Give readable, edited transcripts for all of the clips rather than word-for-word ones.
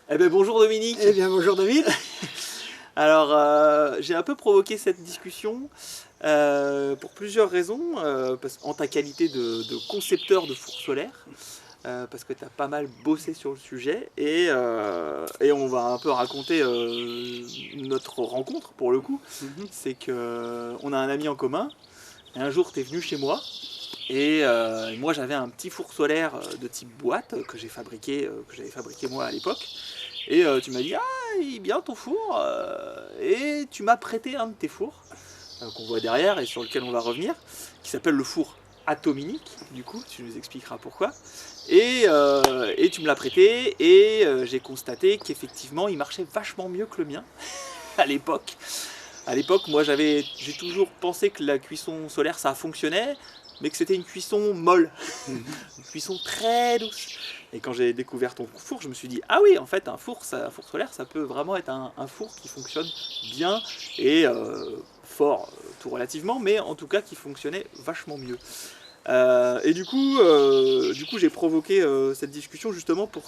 Eh ben bonjour Dominique. Eh bien bonjour David. Alors j'ai un peu provoqué cette discussion pour plusieurs raisons. En ta qualité de concepteur de four solaire, parce que tu as pas mal bossé sur le sujet et on va un peu raconter notre rencontre pour le coup. C'est qu'on a un ami en commun et un jour tu es venu chez moi. Et moi j'avais un petit four solaire de type boîte que j'avais fabriqué moi à l'époque. Et tu m'as dit ah il est bien ton four et tu m'as prêté un de tes fours qu'on voit derrière et sur lequel on va revenir, qui s'appelle le four Atominique. Du coup tu nous expliqueras pourquoi. Et tu me l'as prêté et j'ai constaté qu'effectivement il marchait vachement mieux que le mien à l'époque. À l'époque, moi j'ai toujours pensé que la cuisson solaire ça fonctionnait, mais que c'était une cuisson molle, une cuisson très douce. Et quand j'ai découvert ton four, je me suis dit ah oui, en fait un four solaire ça peut vraiment être un four qui fonctionne bien et fort tout relativement, mais en tout cas qui fonctionnait vachement mieux. Et du coup j'ai provoqué cette discussion justement pour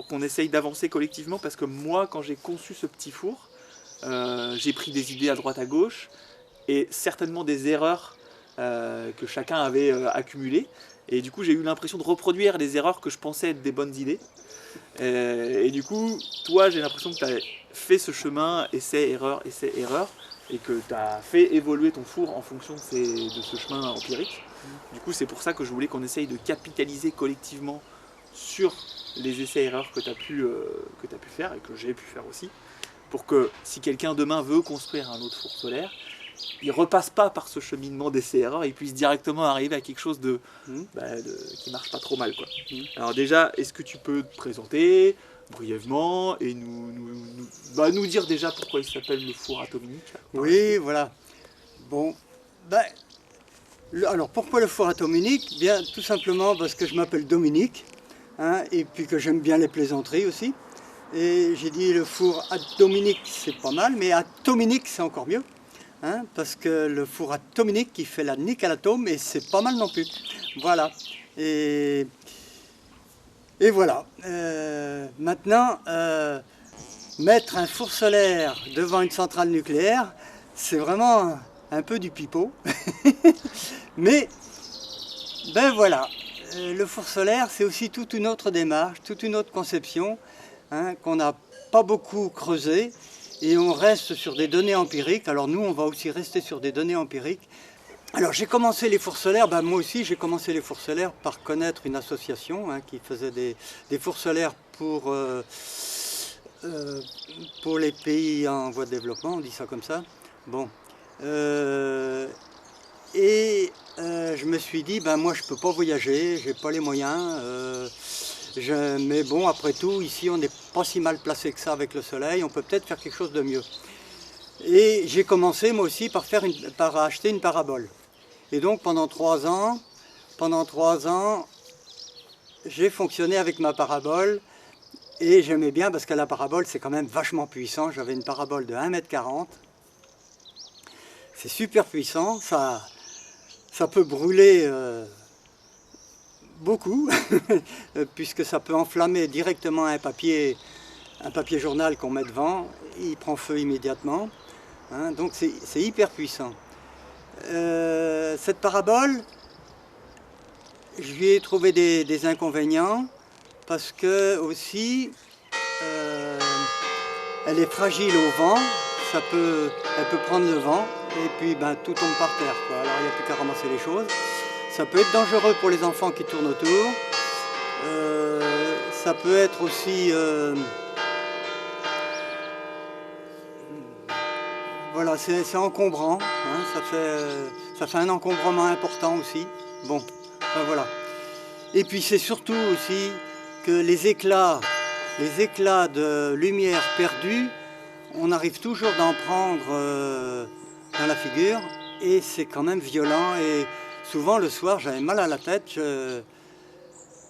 qu'on essaye d'avancer collectivement, parce que moi quand j'ai conçu ce petit four, j'ai pris des idées à droite à gauche et certainement des erreurs que chacun avait accumulées. Et du coup, j'ai eu l'impression de reproduire les erreurs que je pensais être des bonnes idées. Et du coup, toi, j'ai l'impression que tu as fait ce chemin essai, erreur, et que tu as fait évoluer ton four en fonction de ce chemin empirique. Du coup, c'est pour ça que je voulais qu'on essaye de capitaliser collectivement sur les essais-erreurs que tu as pu faire et que j'ai pu faire aussi, pour que si quelqu'un demain veut construire un autre four solaire, il repasse pas par ce cheminement d'essai-erreur, il puisse directement arriver à quelque chose qui marche pas trop mal, quoi. Alors déjà, est-ce que tu peux te présenter brièvement et nous dire déjà pourquoi il s'appelle le four Atominique? Oui, voilà. Bon, ben, alors pourquoi le four Atominique? Bien, tout simplement parce que je m'appelle Dominique, hein, et puis que j'aime bien les plaisanteries aussi. Et j'ai dit le four Atominique c'est pas mal, mais Atominique c'est encore mieux. Hein, parce que le four Atominique qui fait la nique à l'atome et c'est pas mal non plus. Voilà. Et voilà. Maintenant, mettre un four solaire devant une centrale nucléaire, c'est vraiment un peu du pipeau. Mais, ben voilà, le four solaire, c'est aussi toute une autre démarche, toute une autre conception, hein, qu'on n'a pas beaucoup creusé. Et on reste sur des données empiriques. Alors nous, on va aussi rester sur des données empiriques. Alors j'ai commencé les fours solaires, ben moi aussi j'ai commencé les fours solaires par connaître une association, hein, qui faisait des fours solaires pour les pays en voie de développement, on dit ça comme ça. Bon. Je me suis dit, ben moi je peux pas voyager, j'ai pas les moyens. Mais bon, après tout, ici on n'est pas si mal placé que ça avec le soleil, on peut peut-être faire quelque chose de mieux. Et j'ai commencé moi aussi par acheter une parabole. Et donc pendant 3 ans, j'ai fonctionné avec ma parabole. Et j'aimais bien parce que la parabole c'est quand même vachement puissant. J'avais une parabole de 1,40 m. C'est super puissant, ça peut brûler beaucoup, puisque ça peut enflammer directement un papier journal qu'on met devant, il prend feu immédiatement, hein, donc c'est hyper puissant. Cette parabole, je lui ai trouvé des inconvénients, parce que aussi, elle est fragile au vent, elle peut prendre le vent, et puis ben, tout tombe par terre, quoi. Alors il n'y a plus qu'à ramasser les choses. Ça peut être dangereux pour les enfants qui tournent autour. Ça peut être aussi... voilà, c'est encombrant, hein, ça fait un encombrement important aussi. Bon, enfin, voilà. Et puis c'est surtout aussi que les éclats de lumière perdus, on arrive toujours d'en prendre dans la figure, et c'est quand même violent. Et souvent le soir j'avais mal à la tête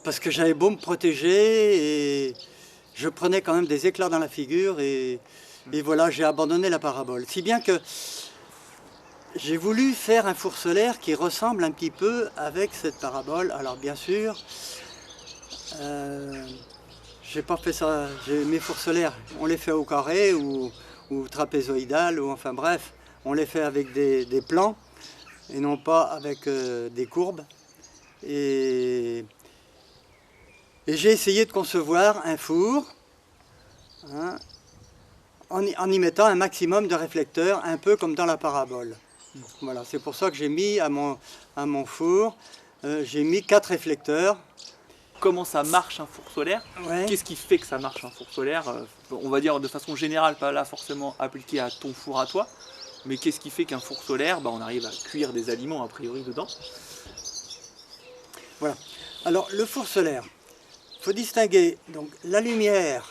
parce que j'avais beau me protéger, et je prenais quand même des éclats dans la figure, et voilà, j'ai abandonné la parabole. Si bien que j'ai voulu faire un four solaire qui ressemble un petit peu avec cette parabole. Alors bien sûr, j'ai pas fait ça. Mes fours solaires, on les fait au carré ou trapézoïdal, ou enfin bref, on les fait avec des plans et non pas avec des courbes. Et j'ai essayé de concevoir un four, hein, en y mettant un maximum de réflecteurs, un peu comme dans la parabole. Voilà, c'est pour ça que j'ai mis à mon four, j'ai mis 4 réflecteurs. Comment ça marche un four solaire? Ouais. Qu'est-ce qui fait que ça marche un four solaire? On va dire de façon générale, pas là forcément appliqué à ton four à toi, mais qu'est-ce qui fait qu'un four solaire, on arrive à cuire des aliments a priori dedans? Voilà. Alors le four solaire, il faut distinguer donc la lumière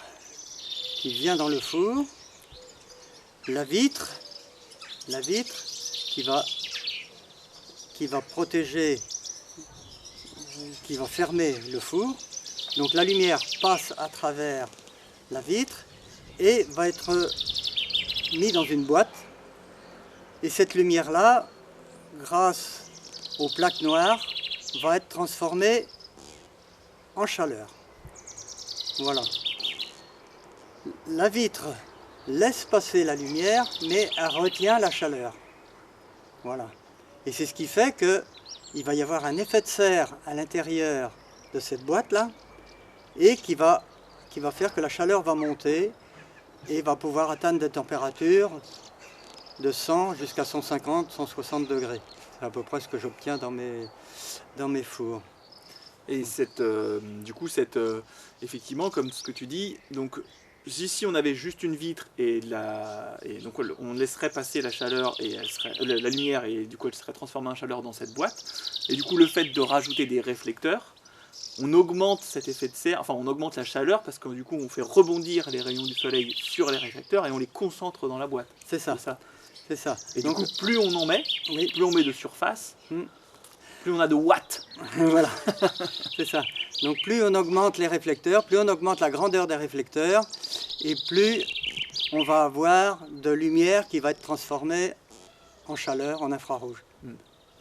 qui vient dans le four, la vitre qui va protéger, qui va fermer le four. Donc la lumière passe à travers la vitre et va être mise dans une boîte. Et cette lumière-là, grâce aux plaques noires, va être transformée en chaleur. Voilà. La vitre laisse passer la lumière, mais elle retient la chaleur. Voilà. Et c'est ce qui fait qu'il va y avoir un effet de serre à l'intérieur de cette boîte-là, et qui va faire que la chaleur va monter et va pouvoir atteindre des températures de 100 jusqu'à 150, 160 degrés. C'est à peu près ce que j'obtiens dans mes fours. Et effectivement, comme ce que tu dis, donc ici on avait juste une vitre et donc on laisserait passer la chaleur et la lumière, et du coup elle serait transformée en chaleur dans cette boîte. Et du coup le fait de rajouter des réflecteurs, on augmente cet effet de serre, enfin on augmente la chaleur parce que du coup on fait rebondir les rayons du soleil sur les réflecteurs et on les concentre dans la boîte. C'est ça. C'est ça. Et donc, du coup plus on en met, oui, plus on met de surface, plus on a de watts. Voilà, c'est ça. Donc plus on augmente les réflecteurs, plus on augmente la grandeur des réflecteurs, et plus on va avoir de lumière qui va être transformée en chaleur, en infrarouge.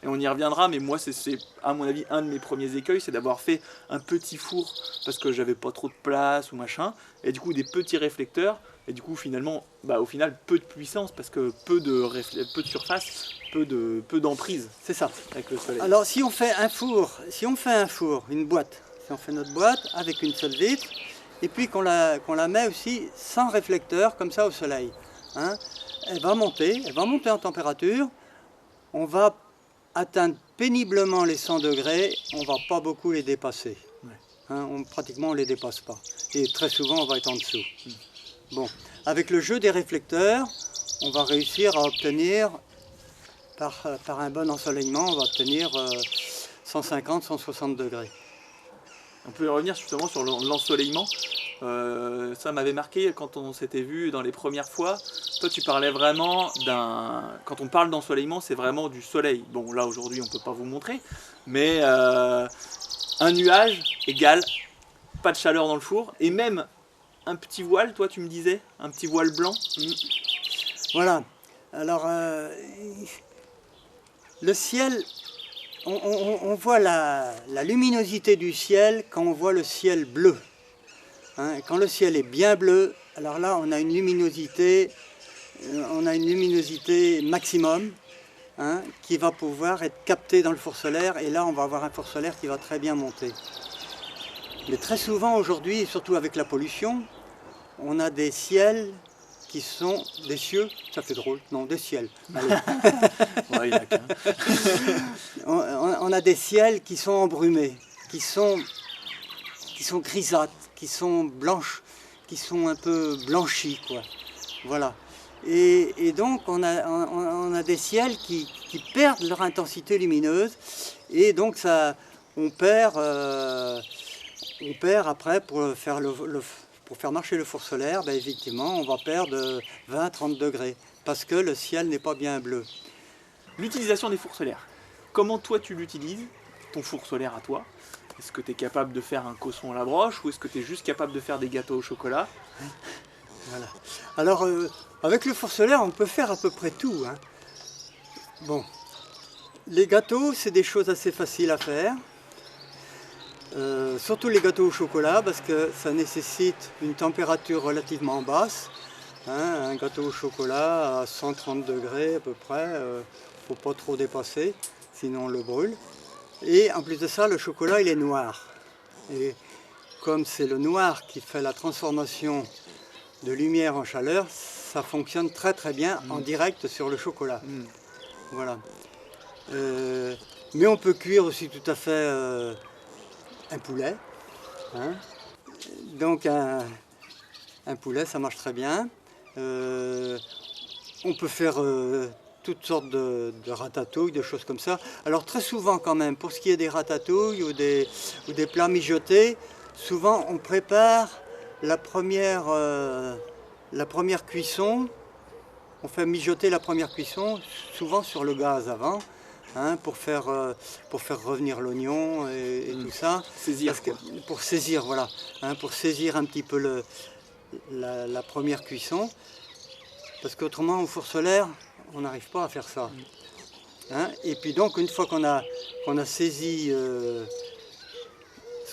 Et on y reviendra, mais moi c'est à mon avis un de mes premiers écueils, c'est d'avoir fait un petit four parce que j'avais pas trop de place ou machin, et du coup des petits réflecteurs, et du coup finalement, au final peu de puissance parce que peu de surface, peu d'emprise. C'est ça. Avec le soleil. Alors si on fait un four, une boîte, si on fait notre boîte avec une seule vitre, et puis qu'on la met aussi sans réflecteur comme ça au soleil, hein, elle va monter en température, on va atteindre péniblement les 100 degrés, on ne va pas beaucoup les dépasser. Ouais. Hein, pratiquement on ne les dépasse pas. Et très souvent on va être en dessous. Bon, avec le jeu des réflecteurs, on va réussir à obtenir, par un bon ensoleillement, on va obtenir 150, 160 degrés. On peut revenir justement sur l'ensoleillement. Ça m'avait marqué quand on s'était vu dans les premières fois. Toi tu parlais vraiment quand on parle d'ensoleillement, c'est vraiment du soleil. Bon là aujourd'hui on peut pas vous montrer, mais un nuage égale pas de chaleur dans le four, et même un petit voile, toi tu me disais, un petit voile blanc. Voilà, alors le ciel, on voit la luminosité du ciel quand on voit le ciel bleu. Hein, quand le ciel est bien bleu, alors là on a une luminosité maximum, hein, qui va pouvoir être captée dans le four solaire, et là on va avoir un four solaire qui va très bien monter. Mais très souvent aujourd'hui, et surtout avec la pollution, on a des ciels qui sont des cieux, ça fait drôle, non, des ciels. Ouais, on a des ciels qui sont embrumés, qui sont grisâtres, qui sont blanches, qui sont un peu blanchis, quoi. Voilà. Et donc on a des ciels qui perdent leur intensité lumineuse, et donc on perd après pour faire marcher le four solaire, effectivement on va perdre 20-30 degrés parce que le ciel n'est pas bien bleu. L'utilisation des fours solaires. Comment toi tu l'utilises, ton four solaire à toi? Est-ce que tu es capable de faire un causson à la broche, ou est-ce que tu es juste capable de faire des gâteaux au chocolat? Voilà. Alors avec le four solaire on peut faire à peu près tout, hein. Bon, les gâteaux c'est des choses assez faciles à faire. Surtout les gâteaux au chocolat parce que ça nécessite une température relativement basse. Un gâteau au chocolat à 130 degrés à peu près, faut pas trop dépasser, sinon on le brûle. Et en plus de ça, le chocolat il est noir. Et comme c'est le noir qui fait la transformation de lumière en chaleur, ça fonctionne très très bien en direct sur le chocolat. Voilà. Mais on peut cuire aussi tout à fait un poulet. Hein. Donc un poulet, ça marche très bien. On peut faire toutes sortes de ratatouilles, de choses comme ça. Alors très souvent quand même, pour ce qui est des ratatouilles ou des plats mijotés, souvent on prépare la première cuisson. On fait mijoter la première cuisson, souvent sur le gaz avant, hein, pour faire revenir l'oignon et tout ça. Saisir, pour saisir, voilà. Hein, pour saisir un petit peu la première cuisson. Parce qu'autrement, au four solaire, on n'arrive pas à faire ça. Hein, et puis donc, une fois qu'on a saisi ce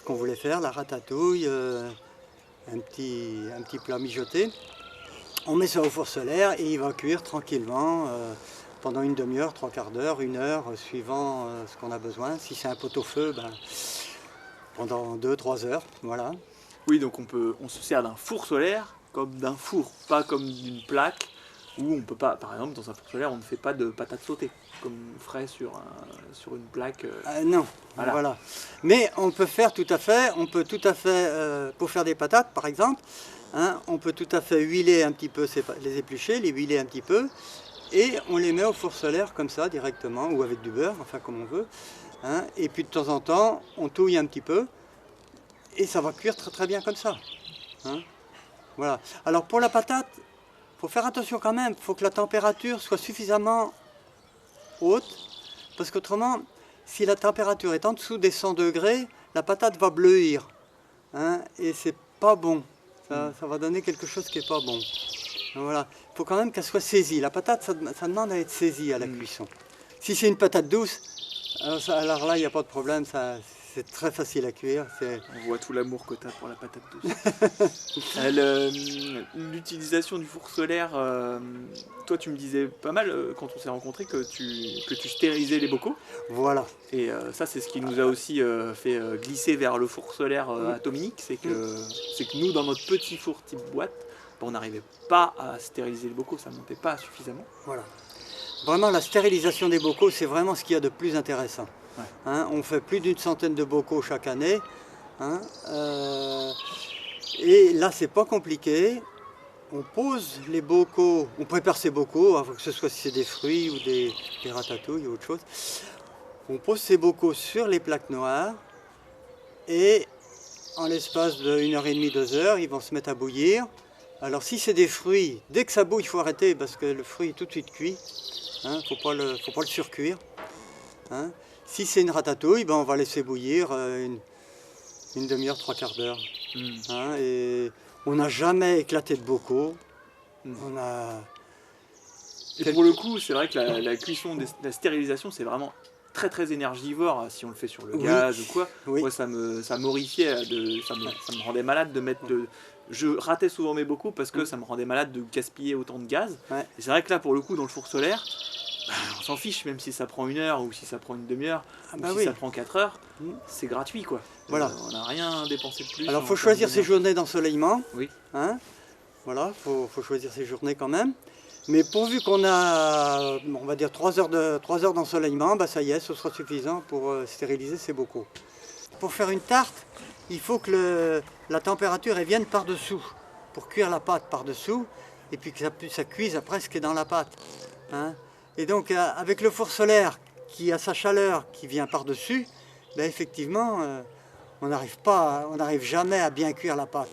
qu'on voulait faire, la ratatouille, un petit plat mijoté, on met ça au four solaire et il va cuire tranquillement pendant une demi-heure, trois quarts d'heure, une heure, suivant ce qu'on a besoin. Si c'est un pot-au-feu, pendant 2-3 heures, voilà. Oui, donc on se sert d'un four solaire comme d'un four, pas comme d'une plaque où on peut pas, par exemple, dans un four solaire, on ne fait pas de patates sautées comme on ferait sur une plaque. Non, voilà. Mais on peut tout à fait, pour faire des patates, par exemple, hein, on peut tout à fait huiler un petit peu, les éplucher, les huiler un petit peu, et on les met au four solaire comme ça, directement, ou avec du beurre, enfin comme on veut. Hein, et puis de temps en temps, on touille un petit peu, et ça va cuire très très bien comme ça. Hein, voilà. Alors pour la patate, il faut faire attention quand même, il faut que la température soit suffisamment haute, parce qu'autrement, si la température est en dessous des 100 degrés, la patate va bleuir, hein, et c'est pas bon. Ça va donner quelque chose qui n'est pas bon. Donc voilà. Il faut quand même qu'elle soit saisie. La patate, ça demande à être saisie à la cuisson. Si c'est une patate douce, alors là, il n'y a pas de problème, c'est très facile à cuire. On voit tout l'amour que tu as pour la patate douce. L'utilisation du four solaire, toi tu me disais pas mal quand on s'est rencontrés que tu stérilisais les bocaux. Voilà. Et ça c'est ce qui nous a aussi fait glisser vers le four solaire atomique, c'est que nous dans notre petit four type boîte, on n'arrivait pas à stériliser les bocaux, ça ne montait pas suffisamment. Voilà. Vraiment la stérilisation des bocaux, c'est vraiment ce qu'il y a de plus intéressant. Ouais. Hein, on fait plus d'une centaine de bocaux chaque année. Hein, et là, c'est pas compliqué. On pose les bocaux, on prépare ces bocaux, que ce soit si c'est des fruits ou des ratatouilles ou autre chose. On pose ces bocaux sur les plaques noires et en l'espace de 1h30, 2 heures, ils vont se mettre à bouillir. Alors si c'est des fruits, dès que ça bouille, il faut arrêter parce que le fruit est tout de suite cuit. Hein, faut pas le surcuire. Hein. Si c'est une ratatouille, on va laisser bouillir une demi-heure, trois quarts d'heure. Hein, et on n'a jamais éclaté de bocaux. Et pour le coup, c'est vrai que la cuisson, la stérilisation, c'est vraiment très très énergivore si on le fait sur le gaz ou quoi. Oui. Moi, ça m'horrifiait, ça me rendait malade de mettre Je ratais souvent mes bocaux parce que ça me rendait malade de gaspiller autant de gaz. Ouais. Et c'est vrai que là, pour le coup, dans le four solaire, on s'en fiche, même si ça prend 1 heure ou si ça prend une demi-heure ou si ça prend 4 heures, c'est gratuit quoi. Voilà. On n'a rien dépensé de plus. Alors il faut choisir ses journées d'ensoleillement. Oui. Hein, voilà, faut choisir ses journées quand même. Mais pourvu qu'on a, on va dire 3 heures d'ensoleillement, ça y est, ce sera suffisant pour stériliser ces bocaux. Pour faire une tarte, il faut que la température elle vienne par-dessous, pour cuire la pâte par-dessous, et puis que ça cuise presque dans la pâte. Hein. Et donc avec le four solaire qui a sa chaleur qui vient par-dessus, effectivement, on n'arrive jamais à bien cuire la pâte.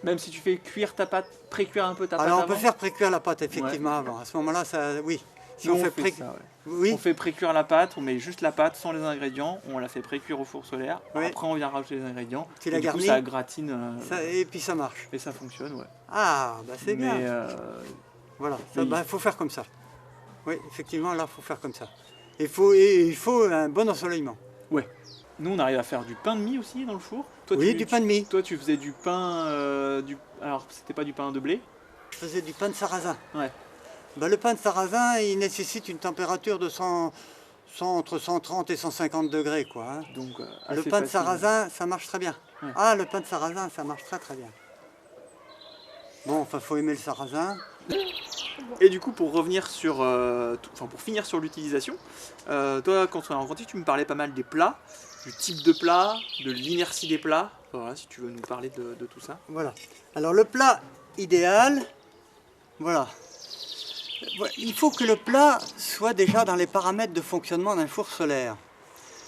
Même si tu fais cuire ta pâte, pré-cuire un peu ta pâte Alors on avant. peut faire pré-cuire la pâte effectivement avant. À ce moment-là, oui. Si on fait ça, oui. On fait pré-cuire la pâte, on met juste la pâte sans les ingrédients, on la fait pré-cuire au four solaire. Oui. Après on vient rajouter les ingrédients. Tu la garnis, ça gratine. Et puis ça marche. Et ça fonctionne, ouais. Ah, c'est bien. Voilà, il faut faire comme ça. Oui, effectivement, là, il faut faire comme ça. Il faut un bon ensoleillement. Ouais. Nous, on arrive à faire du pain de mie aussi dans le four. Toi, Oui, du pain de mie. Toi, tu faisais du pain... Alors, c'était pas du pain de blé? Je faisais du pain de sarrasin. Ouais. Ben, le pain de sarrasin, il nécessite une température de entre 130 et 150 degrés, quoi. Hein. Donc, le pain de sarrasin, ça marche très bien. Ouais. Ah, le pain de sarrasin, ça marche très très bien. Bon, enfin, faut aimer le sarrasin. Et du coup, pour revenir sur, pour finir sur l'utilisation, toi, quand on a rencontré, tu me parlais pas mal des plats, du type de plat, de l'inertie des plats. Voilà, si tu veux nous parler de tout ça. Voilà. Alors le plat idéal, voilà. Il faut que le plat soit déjà dans les paramètres de fonctionnement d'un four solaire.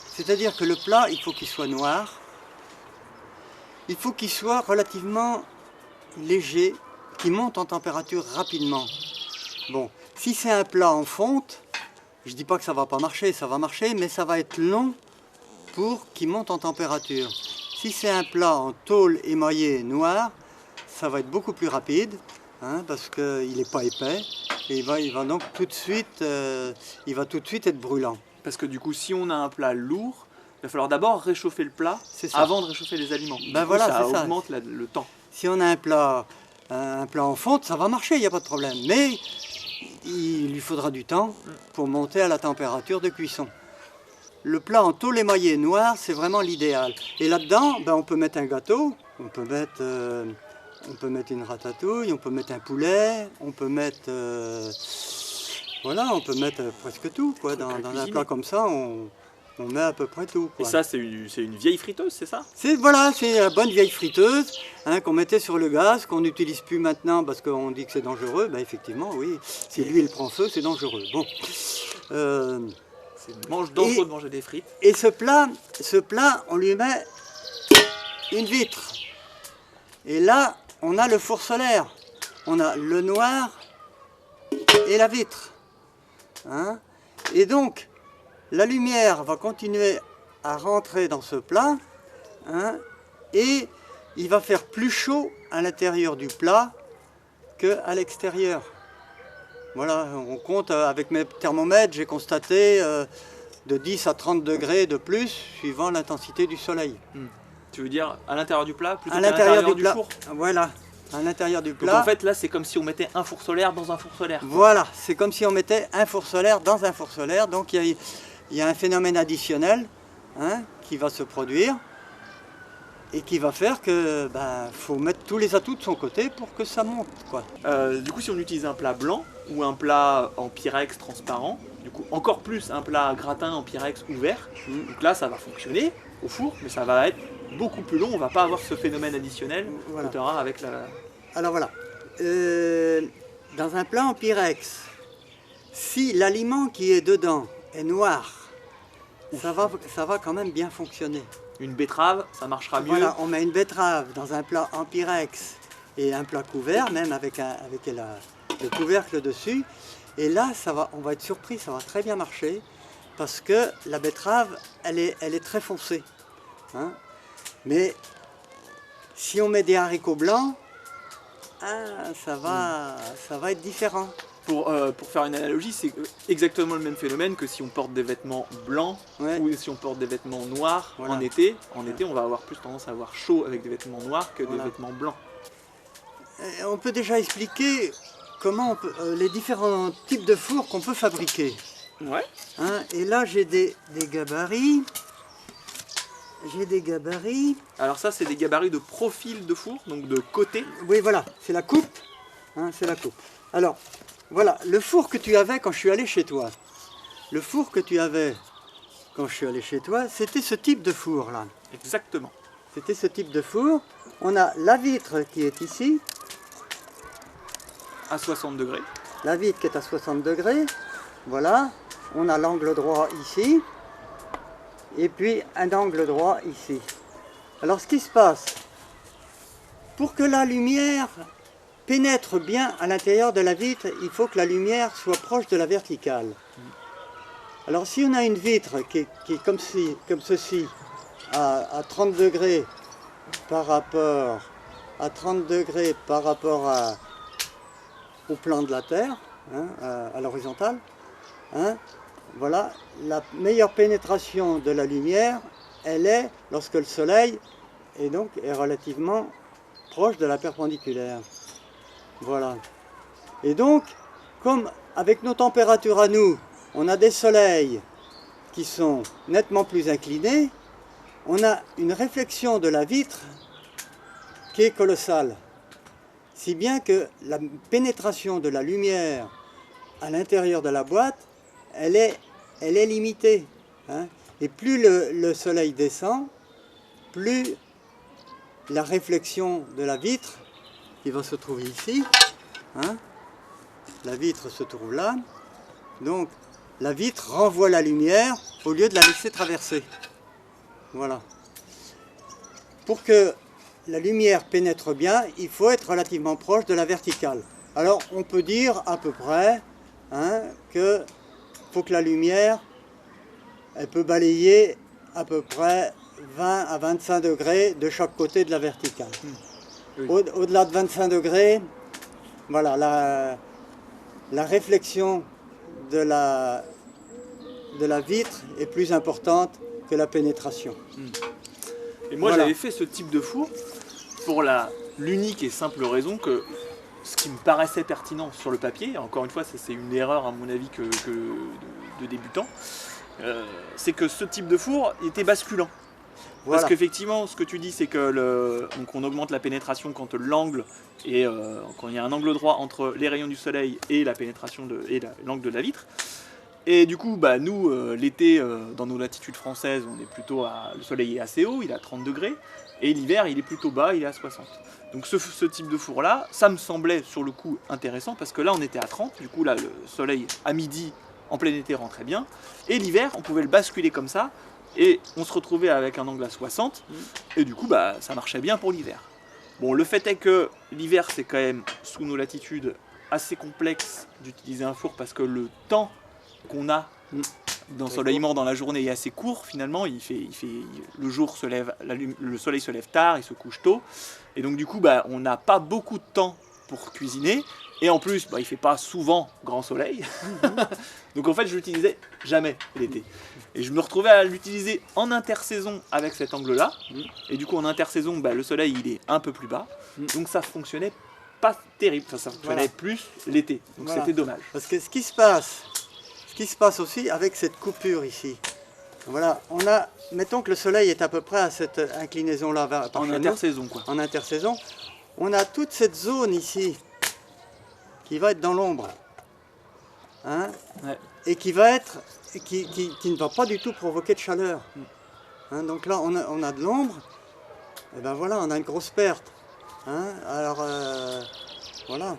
C'est-à-dire que le plat, il faut qu'il soit noir, il faut qu'il soit relativement léger, qu'il monte en température rapidement. Bon, si c'est un plat en fonte, je ne dis pas que ça ne va pas marcher, ça va marcher, mais ça va être long pour qu'il monte en température. Si c'est un plat en tôle émaillée noire, ça va être beaucoup plus rapide, hein, parce qu'il n'est pas épais, et il va donc tout de suite, être brûlant. Parce que du coup, si on a un plat lourd, il va falloir d'abord réchauffer le plat avant de réchauffer les aliments. Ben voilà, ça augmente le temps. Si on a un plat en fonte, ça va marcher, il n'y a pas de problème. Mais il lui faudra du temps pour monter à la température de cuisson. Le plat en tôle émaillée noire, c'est vraiment l'idéal. Et là-dedans, ben, on peut mettre un gâteau, on peut mettre une ratatouille, on peut mettre un poulet, on peut mettre, on peut mettre presque tout, quoi. Dans un plat comme ça, on met à peu près tout, quoi. Et ça, c'est une vieille friteuse, c'est ça? C'est la bonne vieille friteuse, hein, qu'on mettait sur le gaz, qu'on n'utilise plus maintenant parce qu'on dit que c'est dangereux. Ben effectivement, oui, si l'huile prend feu, c'est dangereux. Bon. C'est dangereux de manger des frites. Et ce plat, on lui met une vitre. Et là, on a le four solaire. On a le noir et la vitre. Hein? Et donc, la lumière va continuer à rentrer dans ce plat, hein, et il va faire plus chaud à l'intérieur du plat qu'à l'extérieur. Voilà, on compte avec mes thermomètres, j'ai constaté de 10 à 30 degrés de plus suivant l'intensité du soleil. Tu veux dire à l'intérieur du plat plutôt qu'à l'intérieur du four? Voilà, à l'intérieur du plat. Donc en fait là c'est comme si on mettait un four solaire dans un four solaire. Voilà, c'est comme si on mettait un four solaire dans un four solaire. Donc il y a un phénomène additionnel, hein, qui va se produire et qui va faire que faut mettre tous les atouts de son côté pour que ça monte, quoi. Du coup si on utilise un plat blanc ou un plat en pyrex transparent, du coup encore plus un plat gratin en pyrex ouvert, donc là ça va fonctionner au four, mais ça va être beaucoup plus long, on va pas avoir ce phénomène additionnel que tu auras avec la... Alors voilà, dans un plat en pyrex, si l'aliment qui est dedans est noir, ça va quand même bien fonctionner. Une betterave, ça marchera mieux. Voilà, on met une betterave dans un plat en pyrex et un plat couvert, même avec le couvercle dessus. Et là, on va être surpris, ça va très bien marcher, parce que la betterave, elle est très foncée. Hein. Mais si on met des haricots blancs, ça va être différent. Pour faire une analogie, c'est exactement le même phénomène que si on porte des vêtements blancs ou si on porte des vêtements noirs en été. En été, on va avoir plus tendance à avoir chaud avec des vêtements noirs que des vêtements blancs. On peut déjà expliquer comment les différents types de fours qu'on peut fabriquer. Ouais. Hein, et là, j'ai des gabarits. Alors ça, c'est des gabarits de profil de four, donc de côté. Oui, voilà, c'est la coupe. Hein, c'est la coupe. Alors, voilà, le four que tu avais quand je suis allé chez toi. Le four que tu avais quand je suis allé chez toi, c'était ce type de four-là. Exactement. C'était ce type de four. On a la vitre qui est ici. À 60 degrés. La vitre qui est à 60 degrés. Voilà. On a l'angle droit ici. Et puis un angle droit ici. Alors ce qui se passe, pour que la lumière pénètre bien à l'intérieur de la vitre, il faut que la lumière soit proche de la verticale. Alors si on a une vitre qui est comme ceci, à 30 degrés par rapport au plan de la Terre, hein, à l'horizontale, hein, voilà, la meilleure pénétration de la lumière, elle est lorsque le soleil est relativement proche de la perpendiculaire. Voilà. Et donc, comme avec nos températures à nous, on a des soleils qui sont nettement plus inclinés, on a une réflexion de la vitre qui est colossale. Si bien que la pénétration de la lumière à l'intérieur de la boîte, elle est limitée. Hein. Et plus le soleil descend, plus la réflexion de la vitre, qui va se trouver ici, hein, la vitre se trouve là, donc la vitre renvoie la lumière au lieu de la laisser traverser. Voilà. Pour que la lumière pénètre bien, il faut être relativement proche de la verticale. Alors on peut dire à peu près que faut que la lumière, elle peut balayer à peu près 20 à 25 degrés de chaque côté de la verticale. Oui. Au-delà de 25 degrés, voilà, la réflexion de la vitre est plus importante que la pénétration. Et moi voilà. J'avais fait ce type de four pour l'unique et simple raison que ce qui me paraissait pertinent sur le papier, encore une fois c'est une erreur à mon avis de débutant, c'est que ce type de four était basculant. Voilà. Parce qu'effectivement, ce que tu dis, c'est que donc on augmente la pénétration quand l'angle et quand il y a un angle droit entre les rayons du soleil et la pénétration et l'angle de la vitre. Et du coup, bah, nous, l'été, dans nos latitudes françaises, on est plutôt le soleil est assez haut, il est à 30 degrés, et l'hiver, il est plutôt bas, il est à 60. Donc ce type de four-là, ça me semblait sur le coup intéressant, parce que là, on était à 30, du coup, là, le soleil à midi, en plein été, rentrait bien, et l'hiver, on pouvait le basculer comme ça, et on se retrouvait avec un angle à 60, et du coup, bah, ça marchait bien pour l'hiver. Bon, le fait est que l'hiver, c'est quand même, sous nos latitudes, assez complexe d'utiliser un four, parce que le temps qu'on a d'ensoleillement dans la journée est assez court finalement, le jour se lève, le soleil se lève tard, il se couche tôt, et donc du coup bah, on n'a pas beaucoup de temps pour cuisiner, et en plus bah, il ne fait pas souvent grand soleil, donc en fait je l'utilisais jamais l'été, et je me retrouvais à l'utiliser en intersaison avec cet angle là, et du coup en intersaison bah, le soleil il est un peu plus bas, donc ça fonctionnait pas terrible, enfin, ça fonctionnait plus l'été, donc c'était dommage. Parce que ce qui se passe aussi avec cette coupure ici, voilà, mettons que le soleil est à peu près à cette inclinaison-là. En intersaison quoi. En intersaison, on a toute cette zone ici qui va être dans l'ombre, hein, et qui ne va pas du tout provoquer de chaleur. Hein, donc là, on a de l'ombre, et ben voilà, on a une grosse perte. Hein, alors, voilà.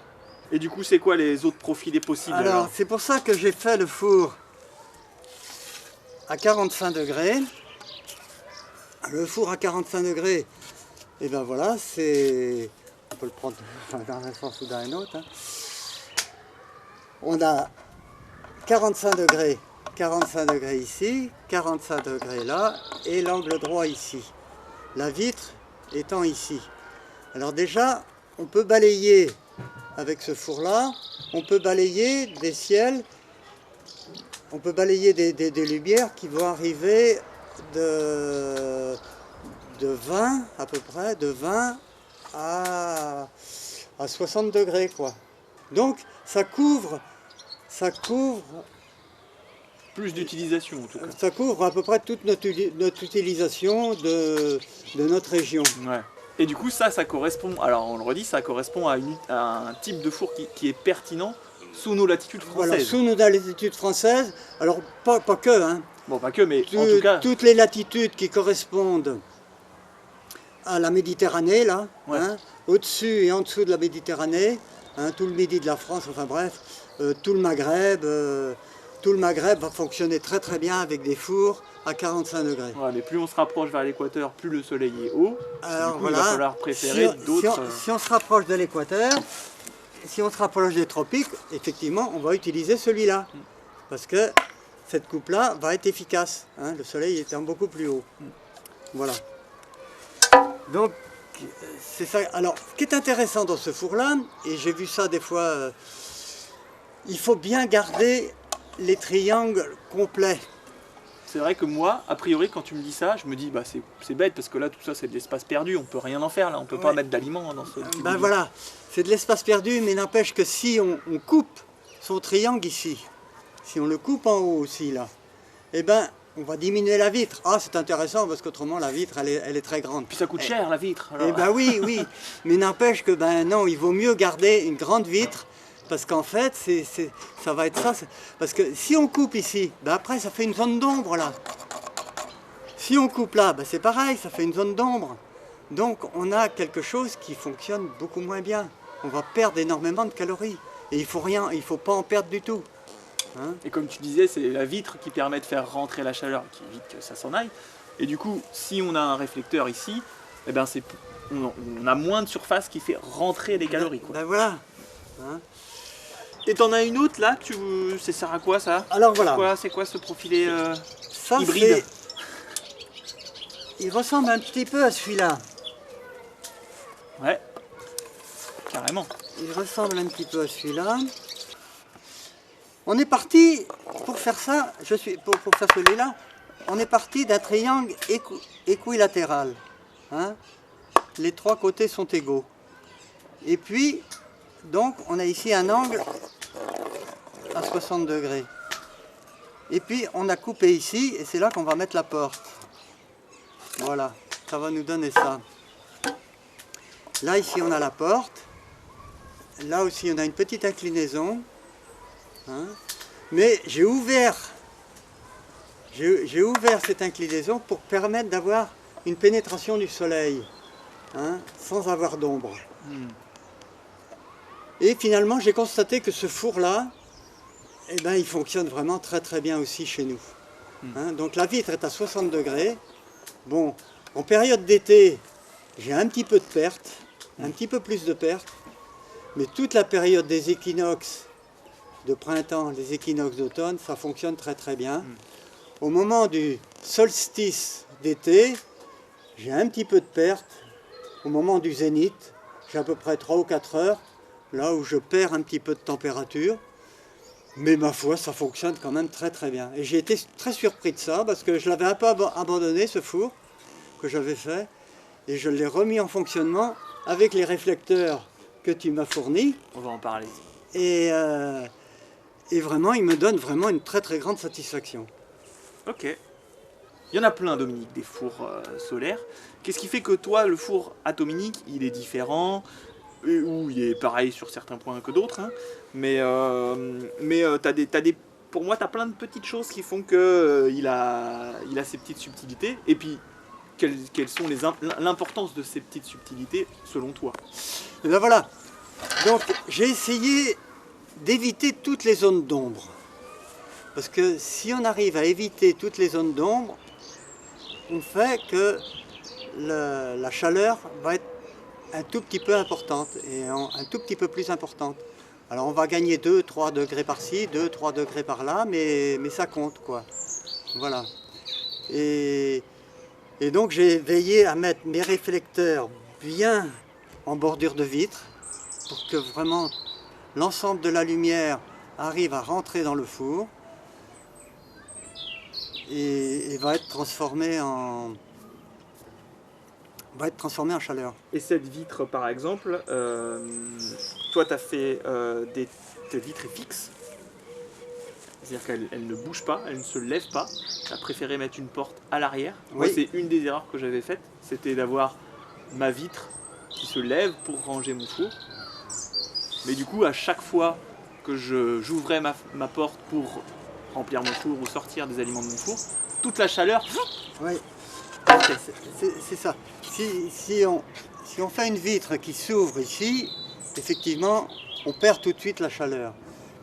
Et du coup, c'est quoi les autres profilés possibles? Alors, c'est pour ça que j'ai fait le four à 45 degrés. Le four à 45 degrés, et ben voilà, c'est... On peut le prendre dans un sens ou dans un autre. Hein. On a 45 degrés ici, 45 degrés là, et l'angle droit ici. La vitre étant ici. Alors déjà, on peut balayer... Avec ce four-là, on peut balayer des ciels, on peut balayer des lumières qui vont arriver de 20 à peu près, de 20 à 60 degrés quoi. Donc ça couvre plus d'utilisation en tout cas. Ça couvre à peu près toute notre utilisation de notre région. Ouais. Et du coup, ça correspond, alors on le redit, ça correspond à un type de four qui est pertinent sous nos latitudes françaises. Voilà, sous nos latitudes françaises, alors pas que, hein. Bon, pas que, mais en tout cas... Toutes les latitudes qui correspondent à la Méditerranée, là, hein, au-dessus et en dessous de la Méditerranée, hein, tout le midi de la France, enfin bref, tout le Maghreb va fonctionner très très bien avec des fours à 45 degrés. Ouais, mais plus on se rapproche vers l'équateur, plus le soleil est haut. Alors, du coup, voilà, il va falloir préférer d'autres... Si on se rapproche de l'équateur, si on se rapproche des tropiques, effectivement, on va utiliser celui-là. Parce que cette coupe-là va être efficace, hein, le soleil étant beaucoup plus haut. Voilà. Donc, c'est ça. Alors, ce qui est intéressant dans ce four-là, et j'ai vu ça des fois, il faut bien garder les triangles complets. C'est vrai que moi, a priori, quand tu me dis ça, je me dis bah c'est bête parce que là tout ça c'est de l'espace perdu, on peut rien en faire là, on peut pas mettre d'aliments dans ce. Ben voilà, c'est de l'espace perdu, mais n'empêche que si on coupe son triangle ici, si on le coupe en haut aussi là, eh ben on va diminuer la vitre. Ah, c'est intéressant parce qu'autrement la vitre elle est très grande. Puis ça coûte cher la vitre. Alors. Eh ben oui, oui, mais n'empêche que ben non, il vaut mieux garder une grande vitre parce qu'en fait ça va être ça. Parce que si on coupe ici, ben après ça fait une zone d'ombre là. Si on coupe là, ben c'est pareil, ça fait une zone d'ombre. Donc on a quelque chose qui fonctionne beaucoup moins bien. On va perdre énormément de calories. Et il faut pas en perdre du tout. Hein? Et comme tu disais, c'est la vitre qui permet de faire rentrer la chaleur, qui évite que ça s'en aille. Et du coup, si on a un réflecteur ici, eh ben on a moins de surface qui fait rentrer les calories. Quoi. Ben voilà. Hein? Et t'en as une autre là, ça sert à quoi ça? Alors voilà. C'est quoi ce profilé ça, hybride? Il ressemble un petit peu à celui-là. Ouais, carrément. Il ressemble un petit peu à celui-là. On est parti, pour faire ça, pour faire celui-là, on est parti d'un triangle équilatéral. Hein? Les trois côtés sont égaux. Et puis, donc, on a ici un angle à 60 degrés. Et puis, on a coupé ici, et c'est là qu'on va mettre la porte. Voilà, ça va nous donner ça. Là, ici, on a la porte. Là aussi, on a une petite inclinaison. Hein? Mais j'ai ouvert cette inclinaison pour permettre d'avoir une pénétration du soleil, hein, sans avoir d'ombre. Et finalement, j'ai constaté que ce four-là, eh ben, il fonctionne vraiment très très bien aussi chez nous. Hein? Donc la vitre est à 60 degrés. Bon, en période d'été, j'ai un petit peu de perte, un petit peu plus de perte. Mais toute la période des équinoxes de printemps, les équinoxes d'automne, ça fonctionne très très bien. Au moment du solstice d'été, j'ai un petit peu de perte. Au moment du zénith, j'ai à peu près 3 ou 4 heures, là où je perds un petit peu de température. Mais ma foi, ça fonctionne quand même très très bien. Et j'ai été très surpris de ça, parce que je l'avais un peu abandonné, ce four que j'avais fait. Et je l'ai remis en fonctionnement avec les réflecteurs que tu m'as fournis. On va en parler. Et vraiment, il me donne vraiment une très très grande satisfaction. Ok. Il y en a plein, Dominique, des fours solaires. Qu'est-ce qui fait que toi, le four Atominique, il est différent, ou il est pareil sur certains points que d'autres, hein, mais pour moi, tu as plein de petites choses qui font qu'il a ces petites subtilités. Et puis, quelles sont l'importance de ces petites subtilités selon toi? Et ben voilà. Donc, j'ai essayé d'éviter toutes les zones d'ombre. Parce que si on arrive à éviter toutes les zones d'ombre, on fait que la chaleur va être un tout petit peu importante et un tout petit peu plus importante. Alors on va gagner 2-3 degrés par-ci, 2-3 degrés par-là, mais ça compte quoi. Voilà. Et donc j'ai veillé à mettre mes réflecteurs bien en bordure de vitre pour que vraiment l'ensemble de la lumière arrive à rentrer dans le four et va être transformé en chaleur. Et cette vitre, par exemple, toi, tu as fait tes vitres fixes, c'est-à-dire qu'elle ne bouge pas, elle ne se lève pas. Tu as préféré mettre une porte à l'arrière. Oui. Moi, c'est une des erreurs que j'avais faites, c'était d'avoir ma vitre qui se lève pour ranger mon four. Mais du coup, à chaque fois que j'ouvrais ma porte pour remplir mon four ou sortir des aliments de mon four, toute la chaleur... Oui, c'est ça. Si on fait une vitre qui s'ouvre ici, effectivement, on perd tout de suite la chaleur.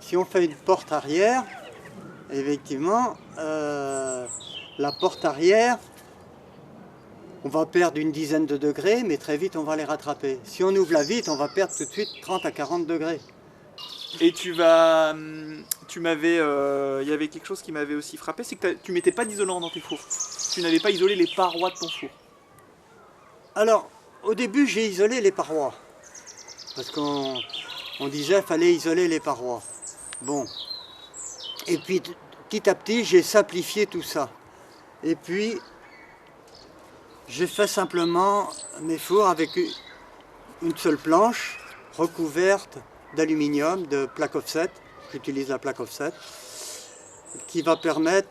Si on fait une porte arrière, effectivement, la porte arrière, on va perdre une dizaine de degrés, mais très vite on va les rattraper. Si on ouvre la vitre, on va perdre tout de suite 30 à 40 degrés. Et il y avait quelque chose qui m'avait aussi frappé, c'est que tu mettais pas d'isolant dans tes fours. Tu n'avais pas isolé les parois de ton four. Alors, au début, j'ai isolé les parois. Parce qu'on disait qu'il fallait isoler les parois. Bon. Et puis, petit à petit, j'ai simplifié tout ça. Et puis, j'ai fait simplement mes fours avec une seule planche recouverte d'aluminium, de plaque offset. J'utilise la plaque offset, qui va permettre,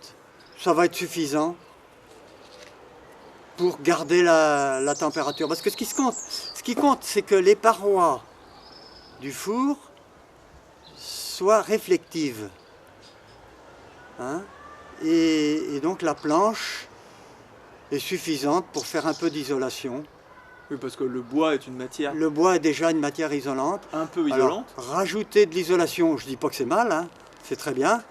ça va être suffisant pour garder la température. Parce que ce qui compte, c'est que les parois du four soient réflectives. Hein? Et donc la planche est suffisante pour faire un peu d'isolation. Oui, parce que le bois est une matière Le bois est déjà une matière isolante. un peu Alors, isolante. rajouter de l'isolation, je ne dis pas que c'est mal, hein, c'est très bien,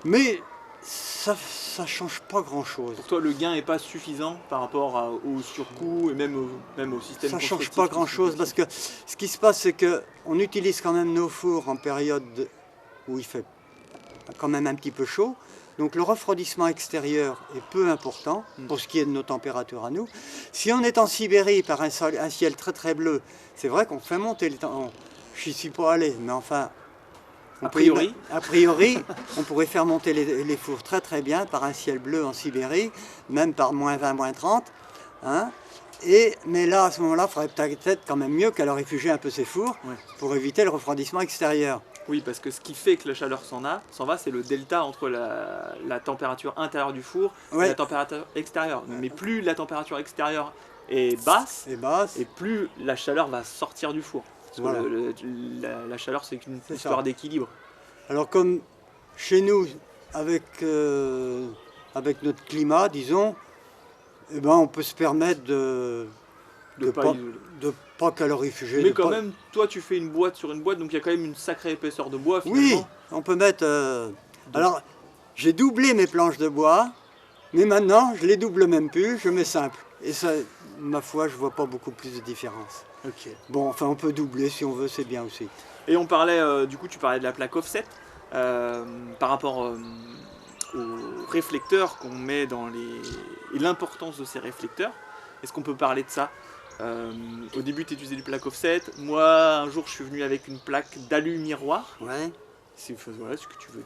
mais ça ne change pas grand-chose. Pour toi, le gain n'est pas suffisant par rapport au surcoût et même au système Ça ne change constructif pas grand-chose parce que ce qui se passe, c'est qu'on utilise quand même nos fours en période où il fait quand même un petit peu chaud. Donc le refroidissement extérieur est peu important pour ce qui est de nos températures à nous. Si on est en Sibérie par un ciel très très bleu, c'est vrai qu'on fait monter le temps. Je n'y suis pas allé, mais enfin, A priori. a priori, on pourrait faire monter les fours très très bien par un ciel bleu en Sibérie, même par moins 20, moins 30. Hein. Mais là, à ce moment-là, il faudrait peut-être quand même mieux qu'elle réfugie un peu ses fours pour éviter le refroidissement extérieur. Oui, parce que ce qui fait que la chaleur s'en va, c'est le delta entre la température intérieure du four et la température extérieure. Mais plus la température extérieure est basse, et plus la chaleur va sortir du four. Parce Voilà. que la chaleur, c'est une histoire d'équilibre. Alors comme chez nous, avec notre climat, disons, eh ben, on peut se permettre de pas calorifuger. Mais quand même, toi tu fais une boîte sur une boîte, donc il y a quand même une sacrée épaisseur de bois finalement. Oui, on peut mettre... Alors, j'ai doublé mes planches de bois, mais maintenant, je les double même plus, je mets simple. Et ça, ma foi, je vois pas beaucoup plus de différence. Ok. Bon, enfin, on peut doubler si on veut, c'est bien aussi. Et on parlait, du coup, tu parlais de la plaque offset, par rapport aux réflecteurs qu'on met et l'importance de ces réflecteurs. Est-ce qu'on peut parler de ça? Au début, tu utilisais du plaque offset. Moi, un jour, je suis venu avec une plaque d'alu-miroir. Ouais. Voilà, ce que tu veux